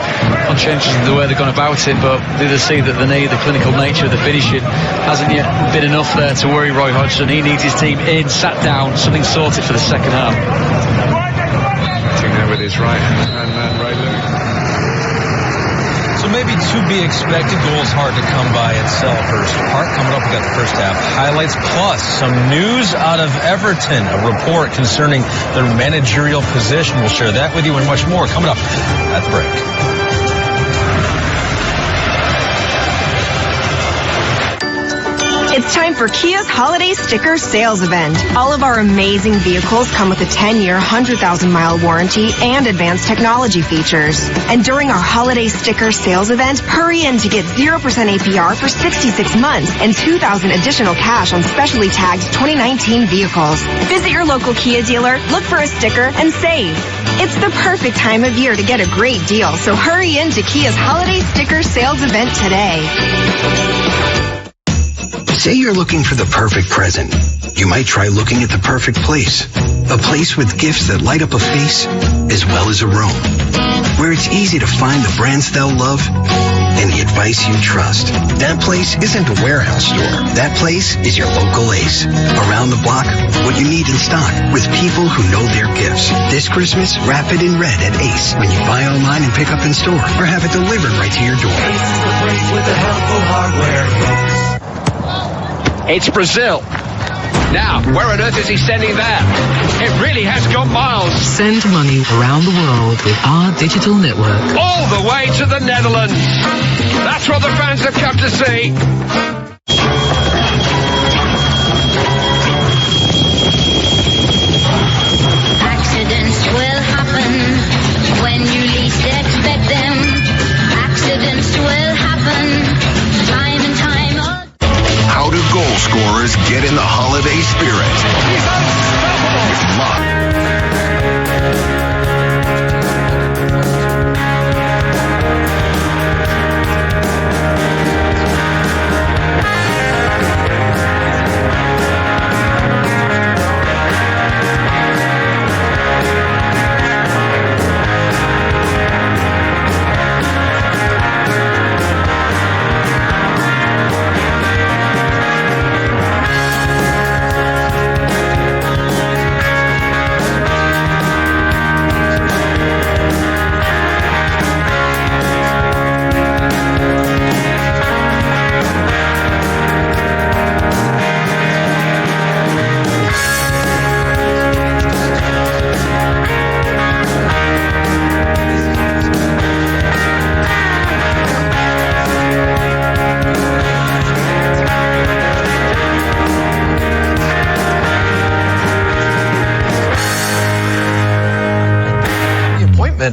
[SPEAKER 1] conscientious in the way they've gone about it, but they just see that the clinical nature of the finishing hasn't yet been enough there to worry Roy Hodgson. He needs his team in, sat down, something sorted for the second half.
[SPEAKER 2] Sitting there with his right hand man, Ray Lewis.
[SPEAKER 3] So maybe to be expected, goals hard to come by at Selhurst Park. Coming up, we got the first half highlights, plus some news out of Everton, a report concerning their managerial position. We'll share that with you and much more coming up at the break.
[SPEAKER 4] It's time for Kia's Holiday Sticker Sales Event. All of our amazing vehicles come with a 10-year, 100,000-mile warranty and advanced technology features. And during our Holiday Sticker Sales Event, hurry in to get 0% APR for 66 months and $2,000 additional cash on specially tagged 2019 vehicles. Visit your local Kia dealer, look for a sticker, and save. It's the perfect time of year to get a great deal, so hurry in to Kia's Holiday Sticker Sales Event today.
[SPEAKER 5] Say you're looking for the perfect present. You might try looking at the perfect place. A place with gifts that light up a face as well as a room. Where it's easy to find the brands they'll love and the advice you trust. That place isn't a warehouse store. That place is your local Ace. Around the block, what you need in stock with people who know their gifts. This Christmas, wrap it in red at Ace when you buy online and pick up in store or have it delivered right to your door. Ace is the place with the helpful hardware.
[SPEAKER 6] It's Brazil. Now, where on earth is he sending that? It really has gone miles.
[SPEAKER 7] Send money around the world with our digital network.
[SPEAKER 6] All the way to the Netherlands. That's what the fans have come to see.
[SPEAKER 8] Accidents will happen when you least expect them. Accidents will happen time and time again.
[SPEAKER 9] How do goal scorers get in the holiday spirit? He's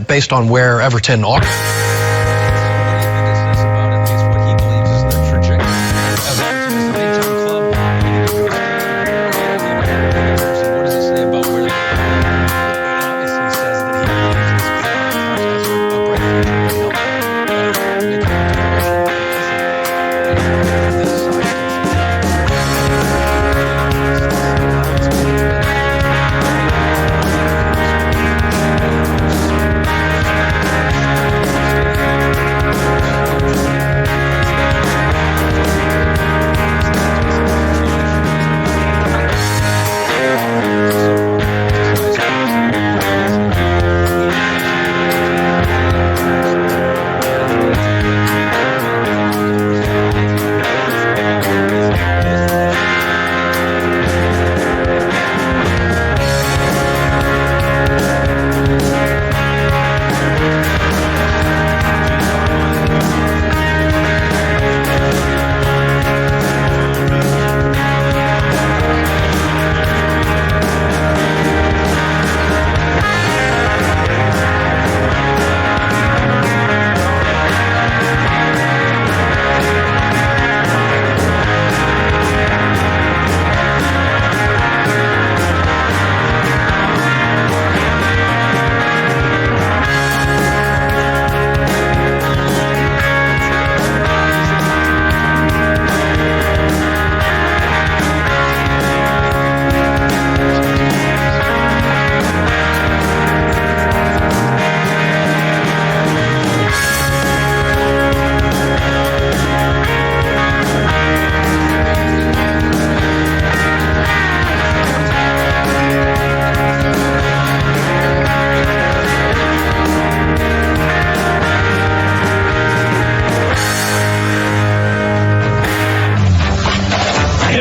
[SPEAKER 3] based on where Everton are.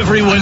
[SPEAKER 3] everyone.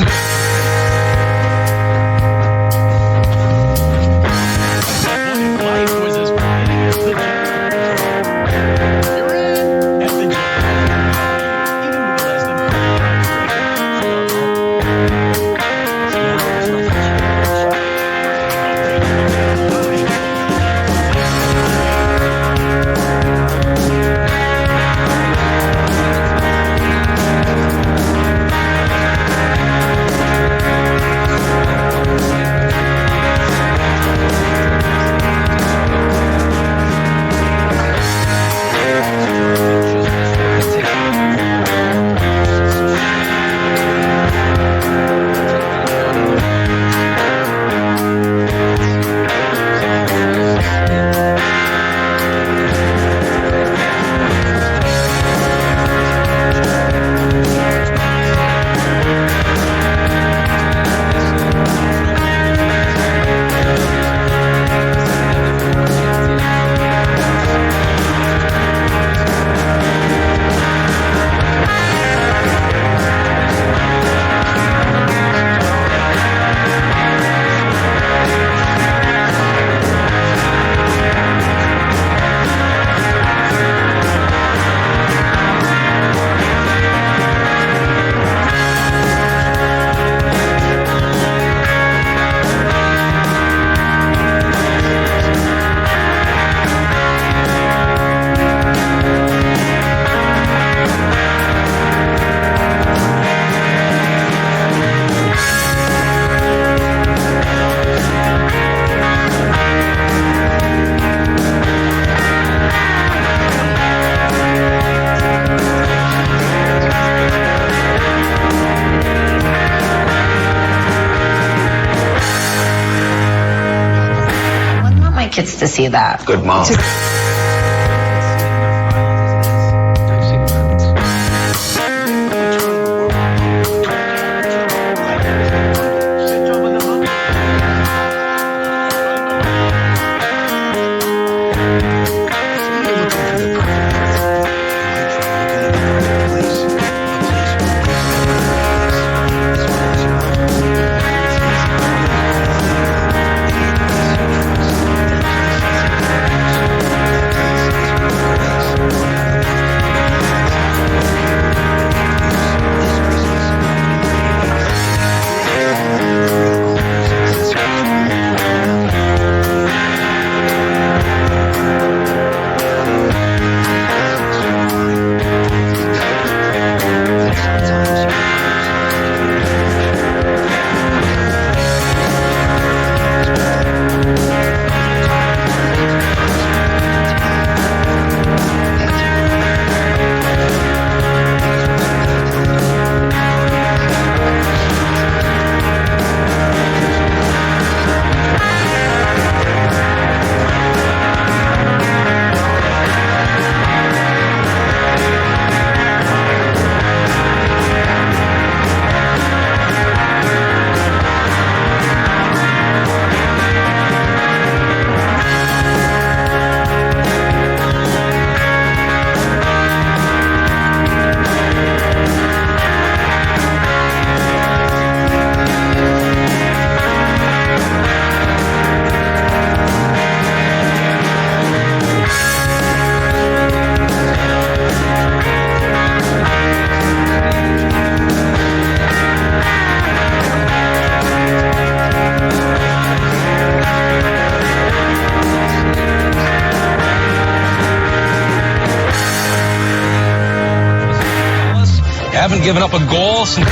[SPEAKER 10] Kids to see that.
[SPEAKER 5] Good mom.
[SPEAKER 3] Haven't given up a goal since...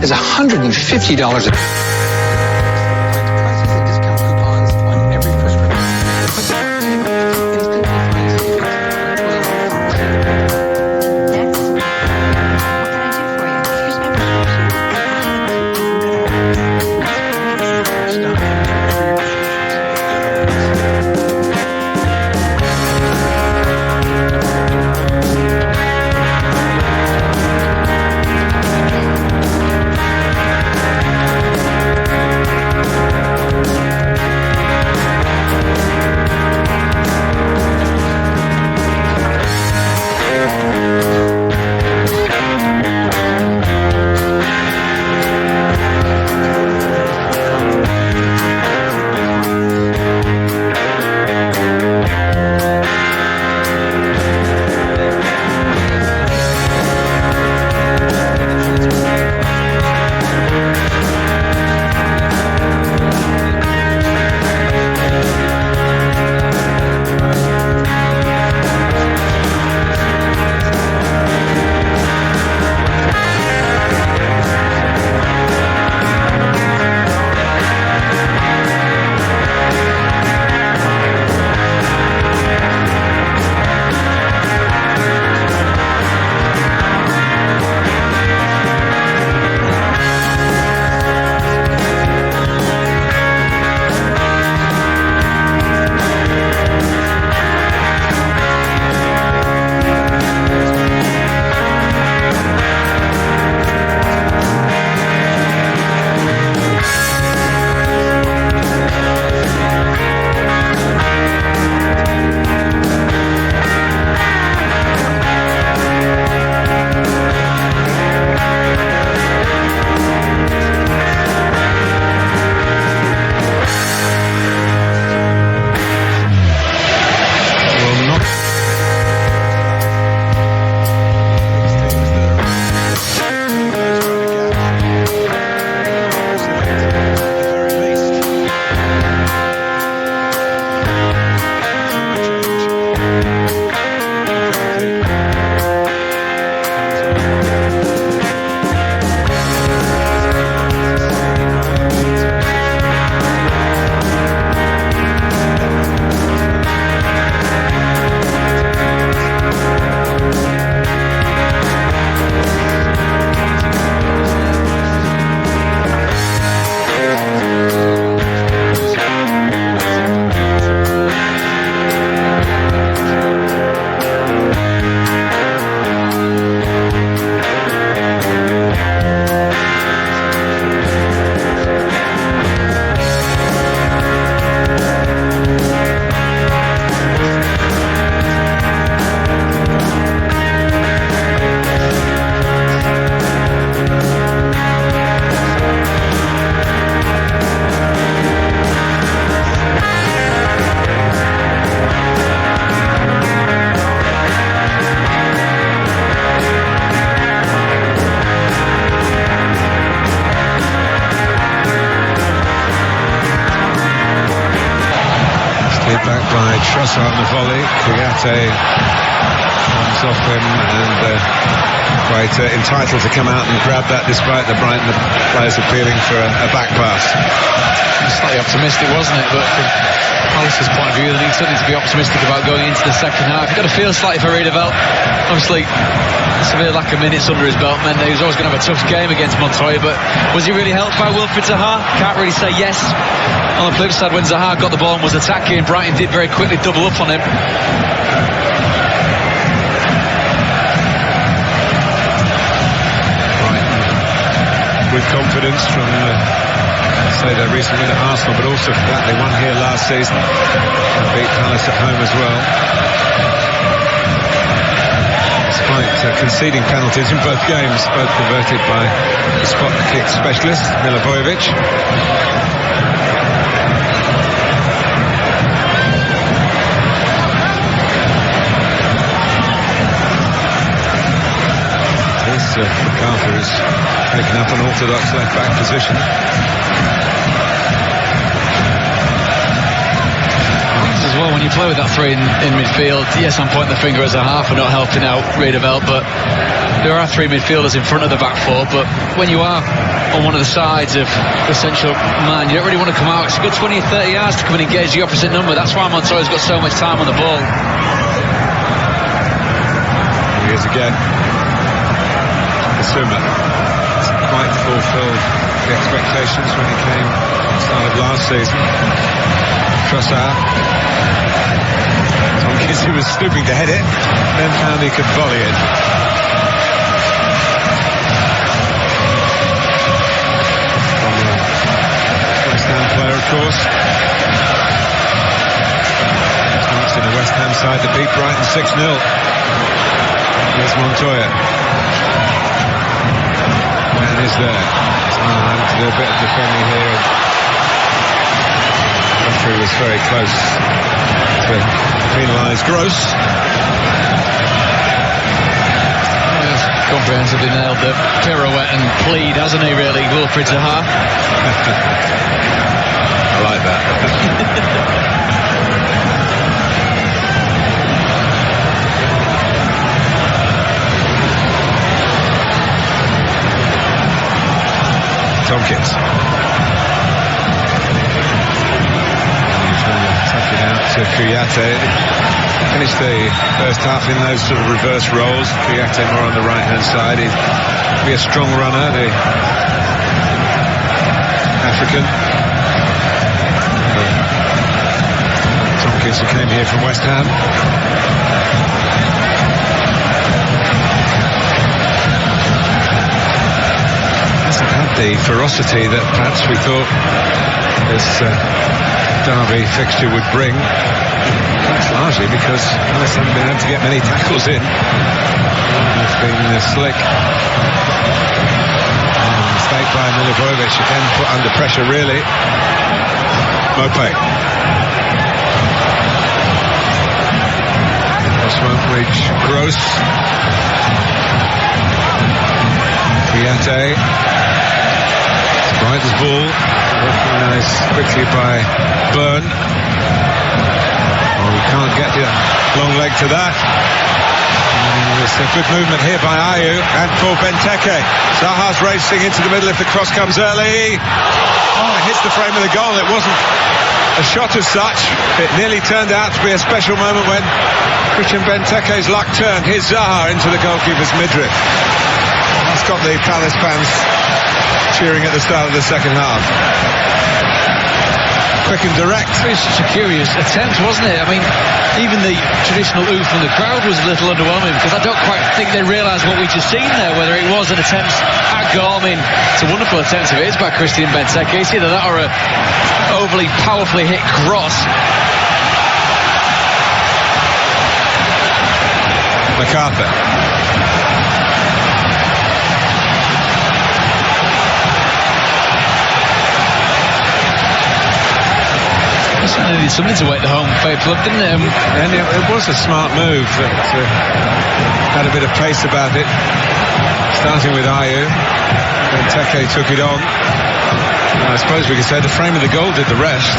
[SPEAKER 11] is $150 a
[SPEAKER 2] Trossard on the volley. Kouyaté comes off him and quite entitled to come out and grab that despite the Brighton players appealing for a back pass.
[SPEAKER 1] Slightly optimistic, wasn't it? But from Palace's point of view, they need something to be optimistic about going into the second half. You've got to feel slightly for Riedewald. Obviously, severe lack of minutes under his belt meant that he was always going to have a tough game against Montoya, but was he really helped by Wilfried Zaha? Can't really say yes. On the flip side, when Zaha got the ball and was attacking, Brighton did very quickly double up on him.
[SPEAKER 2] Brighton with confidence from say their recent win at Arsenal, but also for that they won here last season and beat Palace at home as well. Despite conceding penalties in both games, both converted by the spot kick specialist Milivojevic. MacArthur has taken up an orthodox left-back position.
[SPEAKER 1] As well, when you play with that three in midfield, yes, I'm pointing the finger as a half for not helping out Riedewald, but there are three midfielders in front of the back four, but when you are on one of the sides of the central man, you don't really want to come out. It's a good 20 or 30 yards to come and engage the opposite number. That's why Montoya's got so much time on the ball.
[SPEAKER 2] Here he is again. Basuma quite fulfilled the expectations when he came at the start of last season. Trossard. Tompkins, who was stooping to head it, then found he could volley it. West Ham player, of course. Once in the West Ham side to beat Brighton 6-0. Here's Montoya. Man is there. Having to do a bit of defending here. The referee was very close to penalise Gross.
[SPEAKER 1] He's comprehensively nailed the pirouette and plead, hasn't he, really, Wilfried Zaha?
[SPEAKER 2] I like that. Tompkins. Tuck it out to Kouyaté. Finished the first half in those sort of reverse roles. Kouyaté more on the right hand side. He'd be a strong runner, the African. Tompkins, who came here from West Ham. The ferocity that perhaps we thought this derby fixture would bring. That's largely because Palace haven't been able to get many tackles in. It's been slick. Mistake by Milivojevic, again put under pressure really. Mopé. This won't reach Gross. Kouyaté. Brighton's ball, recognised quickly by Byrne. Oh, we can't get the long leg to that. There's a good movement here by Ayew and for Benteke. Zaha's racing into the middle if the cross comes early. Oh, it hits the frame of the goal. It wasn't a shot as such. It nearly turned out to be a special moment when Christian Benteke's luck turned. Here's Zaha into the goalkeeper's midriff. That's got the Palace fans cheering at the start of the second half. Quick and direct.
[SPEAKER 1] It's such a curious attempt, wasn't it? I mean, even the traditional ooh from the crowd was a little underwhelming because I don't quite think they realised what we'd just seen there, whether it was an attempt at goal. I mean, it's a wonderful attempt if it is by Christian Benteke. It's either that or a overly powerfully hit cross.
[SPEAKER 2] MacArthur.
[SPEAKER 1] They needed something to wake the home fair club, didn't it?
[SPEAKER 2] And it was a smart move that had a bit of pace about it. Starting with Ayew. Benteke took it on. And I suppose we could say the frame of the goal did the rest.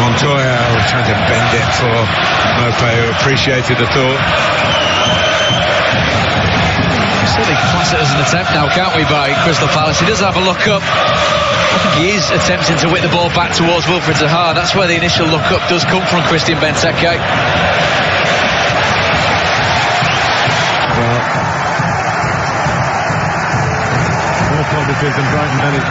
[SPEAKER 2] Montoya trying to bend it for Mopé, who appreciated the thought.
[SPEAKER 1] Certainly class it as an attempt now, can't we, by Crystal Palace? He does have a look up. I think he is attempting to whip the ball back towards Wilfried Zaha. That's where the initial look up does come from Christian Benteke.
[SPEAKER 2] Well, more positive than Brighton done it.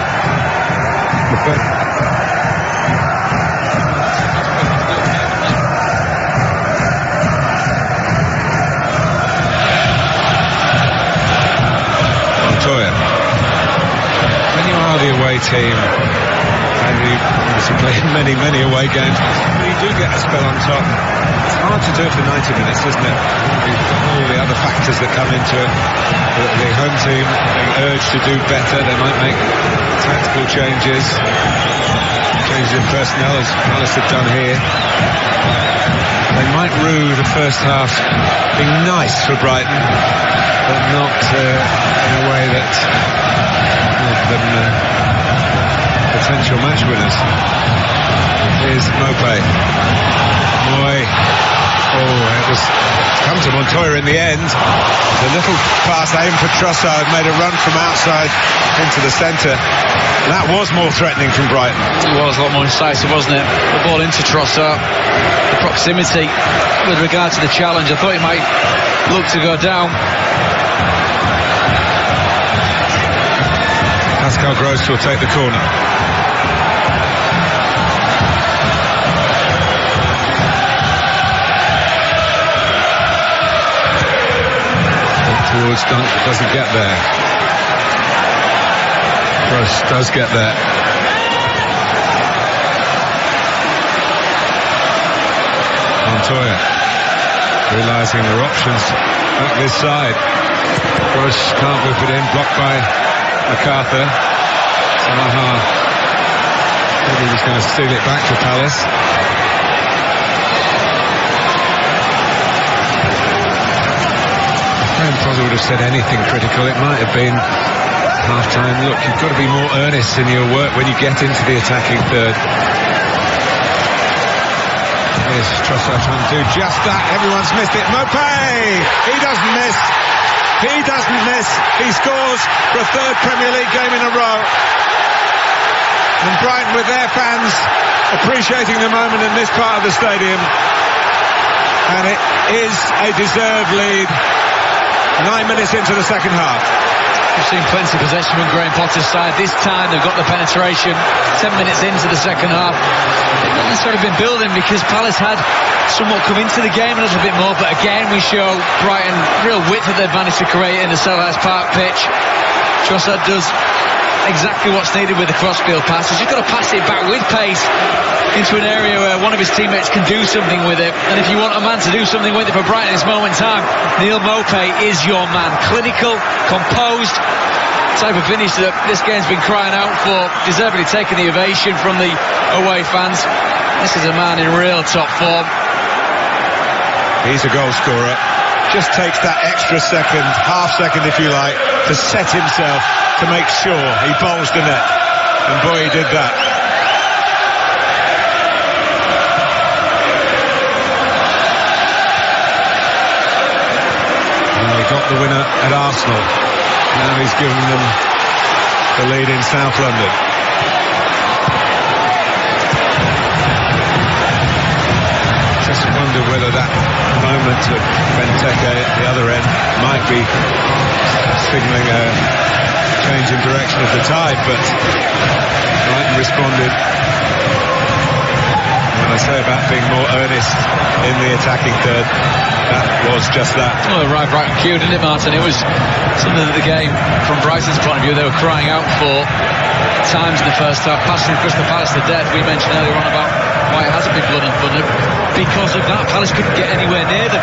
[SPEAKER 2] When you are the away team and you obviously play many away games, you do get a spell on top. It's hard to do it for 90 minutes, isn't it? You've got all the other factors that come into it. The home team being urged to do better. They might make tactical changes in personnel as Palace have done here. They might rue the first half being nice for Brighton, but not in a way that made them match winners. Here's Mopé. Moy. Oh, it was come to Montoya in the end. The little pass aimed for Trossard made a run from outside into the centre. That was more threatening from Brighton.
[SPEAKER 1] It was a lot more incisive, wasn't it? The ball into Trossard. The proximity with regard to the challenge. I thought he might look to go down.
[SPEAKER 2] Pascal Gross will take the corner. Towards Dunk, doesn't get there. Gross does get there. Montoya realising there are options back this side. Gross can't whip it in, blocked by MacArthur. Zaha thought he was going to steal it back to Palace. Probably would have said anything critical. It might have been half-time. Look, you've got to be more earnest in your work when you get into the attacking third. Here's Trossard trying to do just that. Everyone's missed it. Mopé! He doesn't miss. He doesn't miss. He scores for a third Premier League game in a row. And Brighton, with their fans appreciating the moment in this part of the stadium. And it is a deserved lead. 9 minutes into the second half.
[SPEAKER 1] We've seen plenty of possession from Graham Potter's side. This time they've got the penetration. 10 minutes into the second half. They've not necessarily been building because Palace had somewhat come into the game a little bit more. But again, we show Brighton real width that they've managed to create in the Selhurst Park pitch. Trossard does exactly what's needed with the crossfield passes. You've got to pass it back with pace into an area where one of his teammates can do something with it. And if you want a man to do something with it for Brighton at this moment in time, Neal Mopé is your man. Clinical, composed, type of finish that this game's been crying out for, deservedly taking the ovation from the away fans. This is a man in real top form.
[SPEAKER 2] He's a goal scorer. Just takes that extra second, half second if you like, to set himself, to make sure he bowls the net. And boy, he did that. And they got the winner at Arsenal. Now he's given them the lead in South London. Just wonder whether that moment of Benteke at the other end might be signalling a change in direction of the tide, but Brighton responded. When I say about being more earnest in the attacking third, that was just that.
[SPEAKER 1] Well, right, Brighton queued, didn't it, Martin? It was something that the game, from Brighton's point of view, they were crying out for times in the first half, passing Crystal Palace to death. We mentioned earlier on about why it hasn't been blood and thunder. Because of that, Palace couldn't get anywhere near them.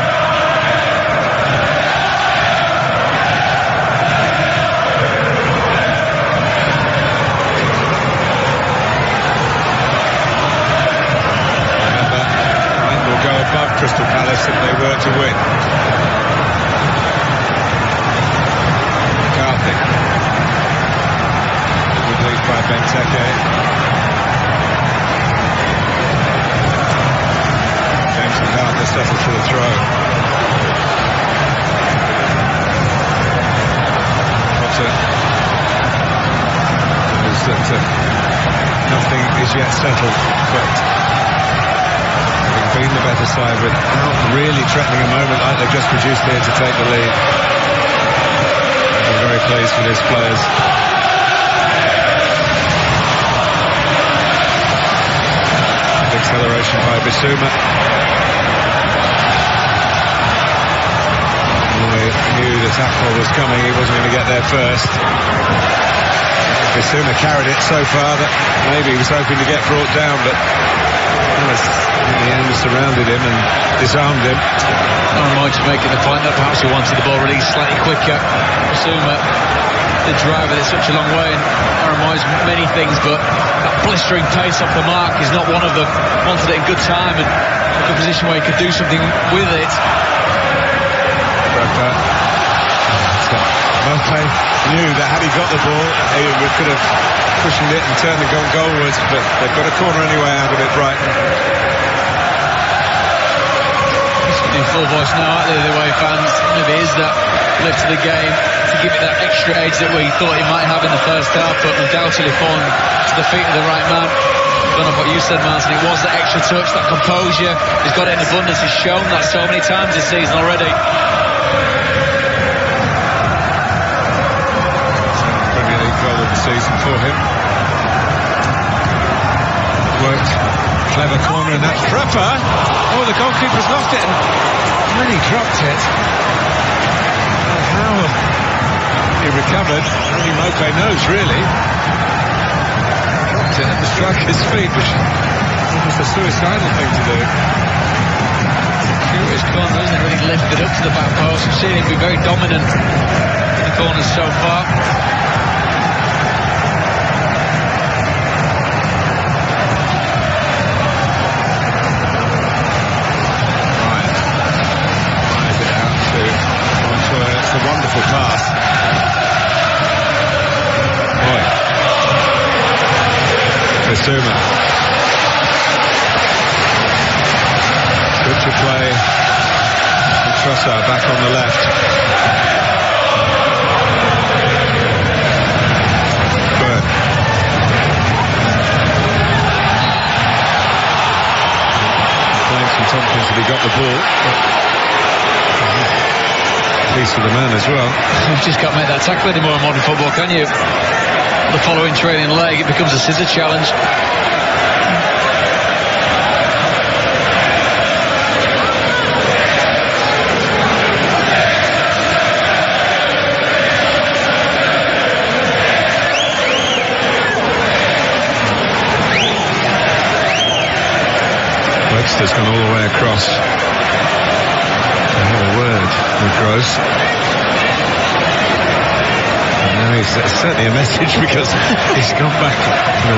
[SPEAKER 2] Remember, Brighton will go above Crystal Palace if they were to win. McCarthy. Good lead by Benteke. McCarthy settles for the throw. Potter knows that nothing is yet settled, but having been the better side without really threatening a moment like they've just produced here to take the lead, I'm very pleased with his players. Acceleration by Bissouma. He knew the tackle was coming, he wasn't going to get there first. Bissouma carried it so far that maybe he was hoping to get brought down, but in the end surrounded him and disarmed him.
[SPEAKER 1] Aaron Moyes making the point that perhaps he wanted the ball released slightly quicker. Bissouma, the driver, it's such a long way, and Aaron Moyes many things, but that blistering pace off the mark is not one of them. Wanted it in good time and a good position where he could do something with it.
[SPEAKER 2] Mopé knew that had he got the ball, he could have cushioned it and turned the goal goalwards, but they've got a corner anyway out of it, Brighton.
[SPEAKER 1] In full voice now, aren't they, the away fans? Maybe it is that lift to the game to give it that extra edge that we thought he might have in the first half, but undoubtedly fallen to the feet of the right man. I don't know what you said, Martin. It was that extra touch, that composure. He's got it in abundance. He's shown that so many times this season already.
[SPEAKER 2] Premier League goal of the season for him. Worked. Clever corner, and that's Prepper. Oh, the goalkeeper's lost it, and when he dropped it, how he recovered, only Mopé knows, really. Dropped it at the striker's feet, which was a suicidal thing to do.
[SPEAKER 1] Curious corner, isn't it? Really lifted up to the back post. We've seen him be very dominant in the corners so far.
[SPEAKER 2] It's a wonderful pass. Boy. Basuma. Good to play. Trossard back on the left. Bird. Playing some Tompkins if he got the ball. Piece of the man as well.
[SPEAKER 1] You just can't make that tackle anymore in modern football, can you? The following trailing leg, it becomes a scissor challenge.
[SPEAKER 2] Webster's gone all the way across. A word with Gross. And it's certainly a message because he's gone back to the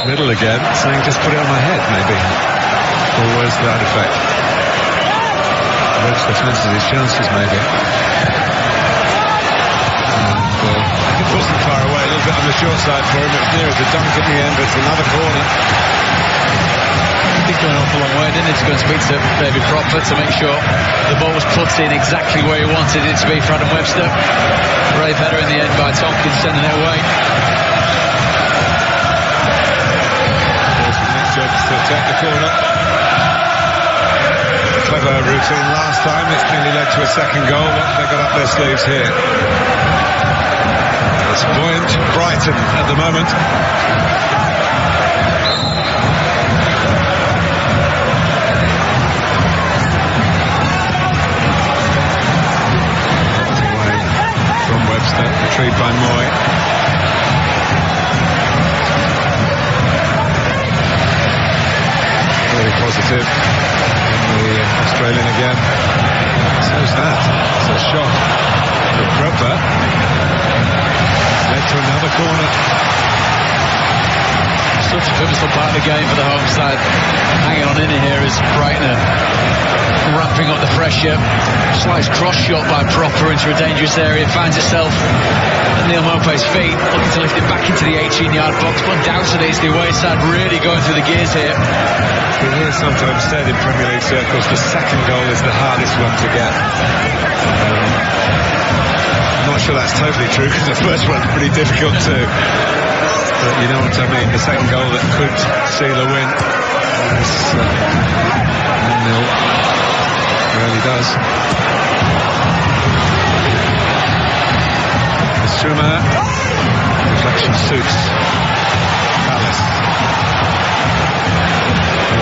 [SPEAKER 2] middle again, saying just put it on my head, maybe. Or words to that effect. Webster fancies his chances, maybe. And it wasn't far away, a little bit on the short side for him. It's near as a dunk at the end, but it's another corner.
[SPEAKER 1] He's going off a long way, didn't he, to go and speak to David Cropper to make sure the ball was put in exactly where he wanted it to be for Adam Webster. Brave header in the end by Tompkins, sending it away.
[SPEAKER 2] Next job to take the corner. Clever routine last time, it's nearly led to a second goal. They got up their sleeves here. It's buoyant Brighton at the moment. Retrieved by Moy. Really positive. And the Australian again. So's that. It's a shot. The Prepper led to another corner.
[SPEAKER 1] Such a pivotal part of the game for the home side. Hanging on in here is Brighton ramping up the pressure. Slice cross shot by Prepper into a dangerous area. Finds itself at Neil Mopé's feet, looking to lift it back into the 18-yard box, but undoubtedly it's the away side really going through the gears here.
[SPEAKER 2] You hear sometimes said in Premier League circles the second goal is the hardest one to get. I'm not sure that's totally true because the first one's pretty difficult too. But you know what I mean, the second goal that could seal a win. It's 1-0. Really does. Basuma. Reflection suits Palace.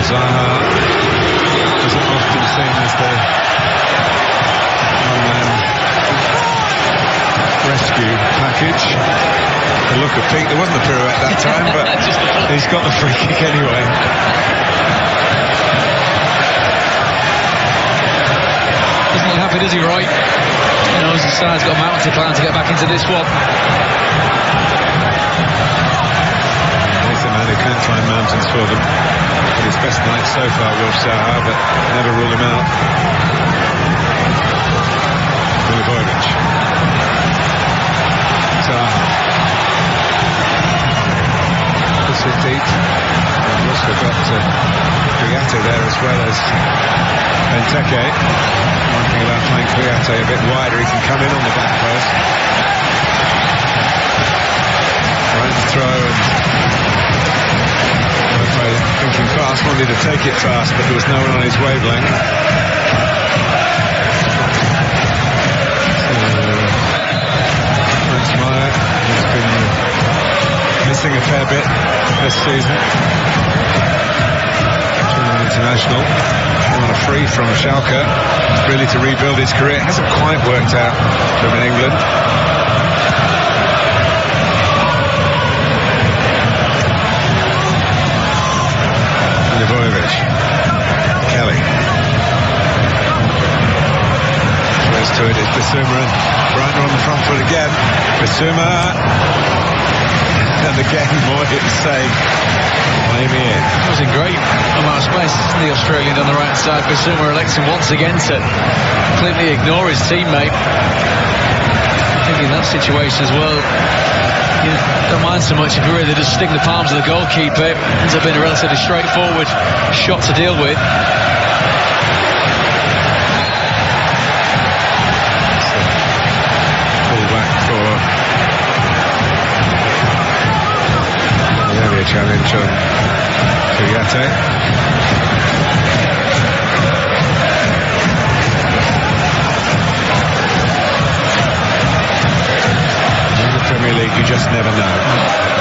[SPEAKER 2] Zaha isn't often seen as the one-man rescue package. The look of Pete, there wasn't a pirouette that time, but he's got the free kick anyway.
[SPEAKER 1] Doesn't look happy, does he, Roy? He knows the side's got a mountain to climb to get back into this one.
[SPEAKER 2] He's a man who can climb mountains for them. But his best night so far, Will Zaha, but never rule him out. Milivojevic. sit deep. We've also got Kouyaté there as well as Benteke. One thing about playing Kouyaté a bit wider, he can come in on the back post. Trying to throw and thinking fast, wanted to take it fast, but there was no one on his wavelength. Premeire has been missing a fair bit this season. International on a free from Schalke, really to rebuild his career. It hasn't quite worked out for him in England. Livojevic, Kelly. Close to it is Bissouma, and Brighton on the front foot again. Bissouma, and again Moyes saying, play me in.
[SPEAKER 1] It was in great amount of space. The Australian on the right side. Bissouma electing once again to completely ignore his teammate. I think in that situation as well, you don't mind so much if you really just sting the palms of the goalkeeper. It ends up being a relatively straightforward shot to deal with.
[SPEAKER 2] Pull back for the earlier challenge on Kouyaté. Premier League, you just never know.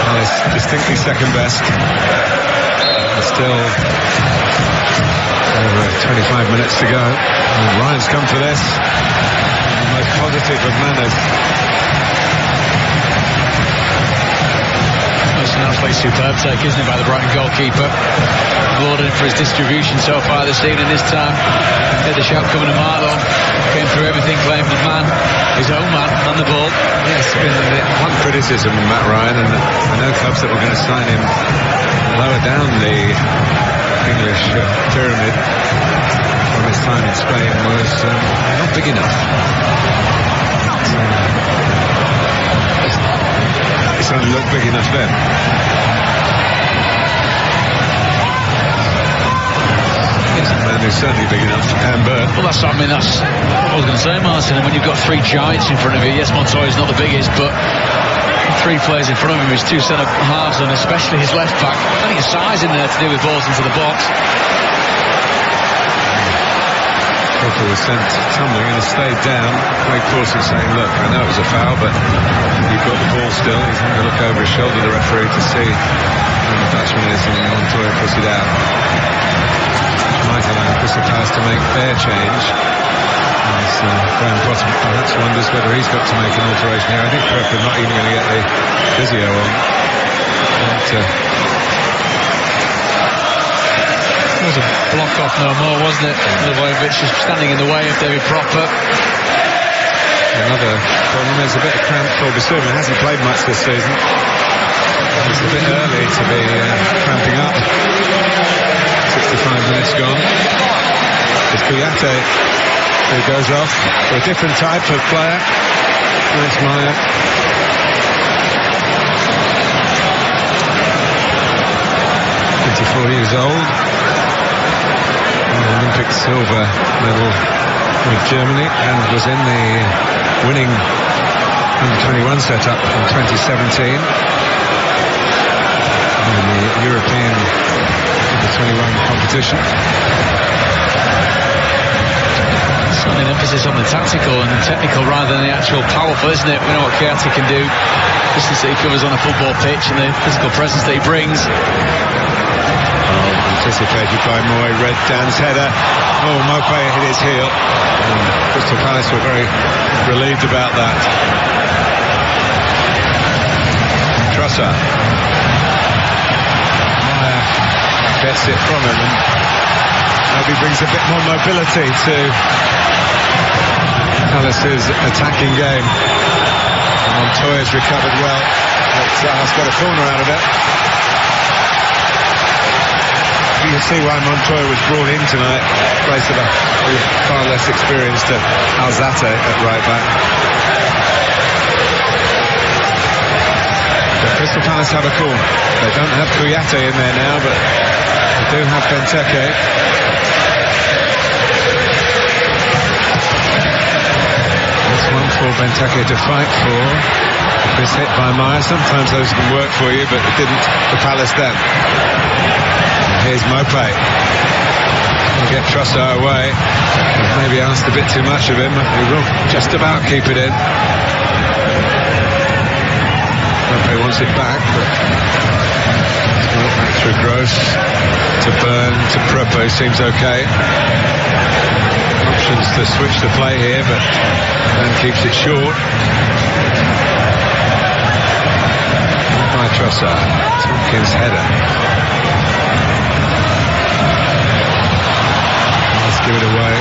[SPEAKER 2] And it's distinctly second best. And still over 25 minutes to go. And Ryan's come for this. The most positive of manners.
[SPEAKER 1] It's an absolutely superb take, isn't it, by the Brighton goalkeeper. Lauded him for his distribution so far this evening. This time, had the shot coming to Marlow. Came through everything, claimed his man, his own man, on the ball.
[SPEAKER 2] Yes, been one criticism of Matt Ryan, and I know clubs that were going to sign him lower down the English pyramid from his time in Spain was not big enough. It's only looked big enough then. He's a man who's certainly big enough for Hamburg.
[SPEAKER 1] Well, that's what I was going to say, Martin. And when you've got three giants in front of you, yes, Montoya's not the biggest, but three players in front of him, his two centre halves, and especially his left back. Plenty of size in there to deal with balls into the box.
[SPEAKER 2] Cooper was sent tumbling and has stayed down. Craig Pawson saying, look, I know it was a foul, but you've got the ball still. He's going to look over his shoulder, the referee, to see who the Dutchman is, and Montoya puts it out. Might allow Crystal Palace to make their change. As Graham Potter perhaps wonders whether he's got to make an alteration here. I think Pep are not even going to get the physio on. But,
[SPEAKER 1] it was a block off no more, wasn't it? Livojevic just standing in the way of David Proper.
[SPEAKER 2] Another problem is a bit of cramp for Bissouma. Hasn't played much this season. It's a bit early to be cramping up. 65 minutes gone. It's Kouyaté who goes off for a different type of player. There's Meyer. 24 years old. Olympic silver medal with Germany, and was in the winning under-21 setup in 2017 in the European under-21 competition.
[SPEAKER 1] Certainly an emphasis on the tactical and the technical rather than the actual powerful, isn't it? We know what Kouyaté can do, distance that he covers on a football pitch and the physical presence that he brings.
[SPEAKER 2] Anticipated by Moy, Red Dan's header. Oh, Mopé hit his heel. And Crystal Palace were very relieved about that. Trossard. Meyer gets it from him and maybe brings a bit more mobility to Palace's attacking game. And Montoya's recovered well, but Zaha's got a corner out of it. You can see why Montoya was brought in tonight in place of a far less experienced Alzate at right back. But Crystal Palace have a corner. They don't have Kouyaté in there now, but they do have Benteke. That's one for Benteke to fight for. This hit by Meyer. Sometimes those can work for you, but it didn't for Palace then. And here's Mopé. He'll get Trossard away. Maybe asked a bit too much of him. He will just about keep it in. Mopé wants it back, but back through Gross to Burn to Prepe. Seems okay. Options to switch the play here, but Burn keeps it short. By Trossard. Tompkins' header. Let's give it away.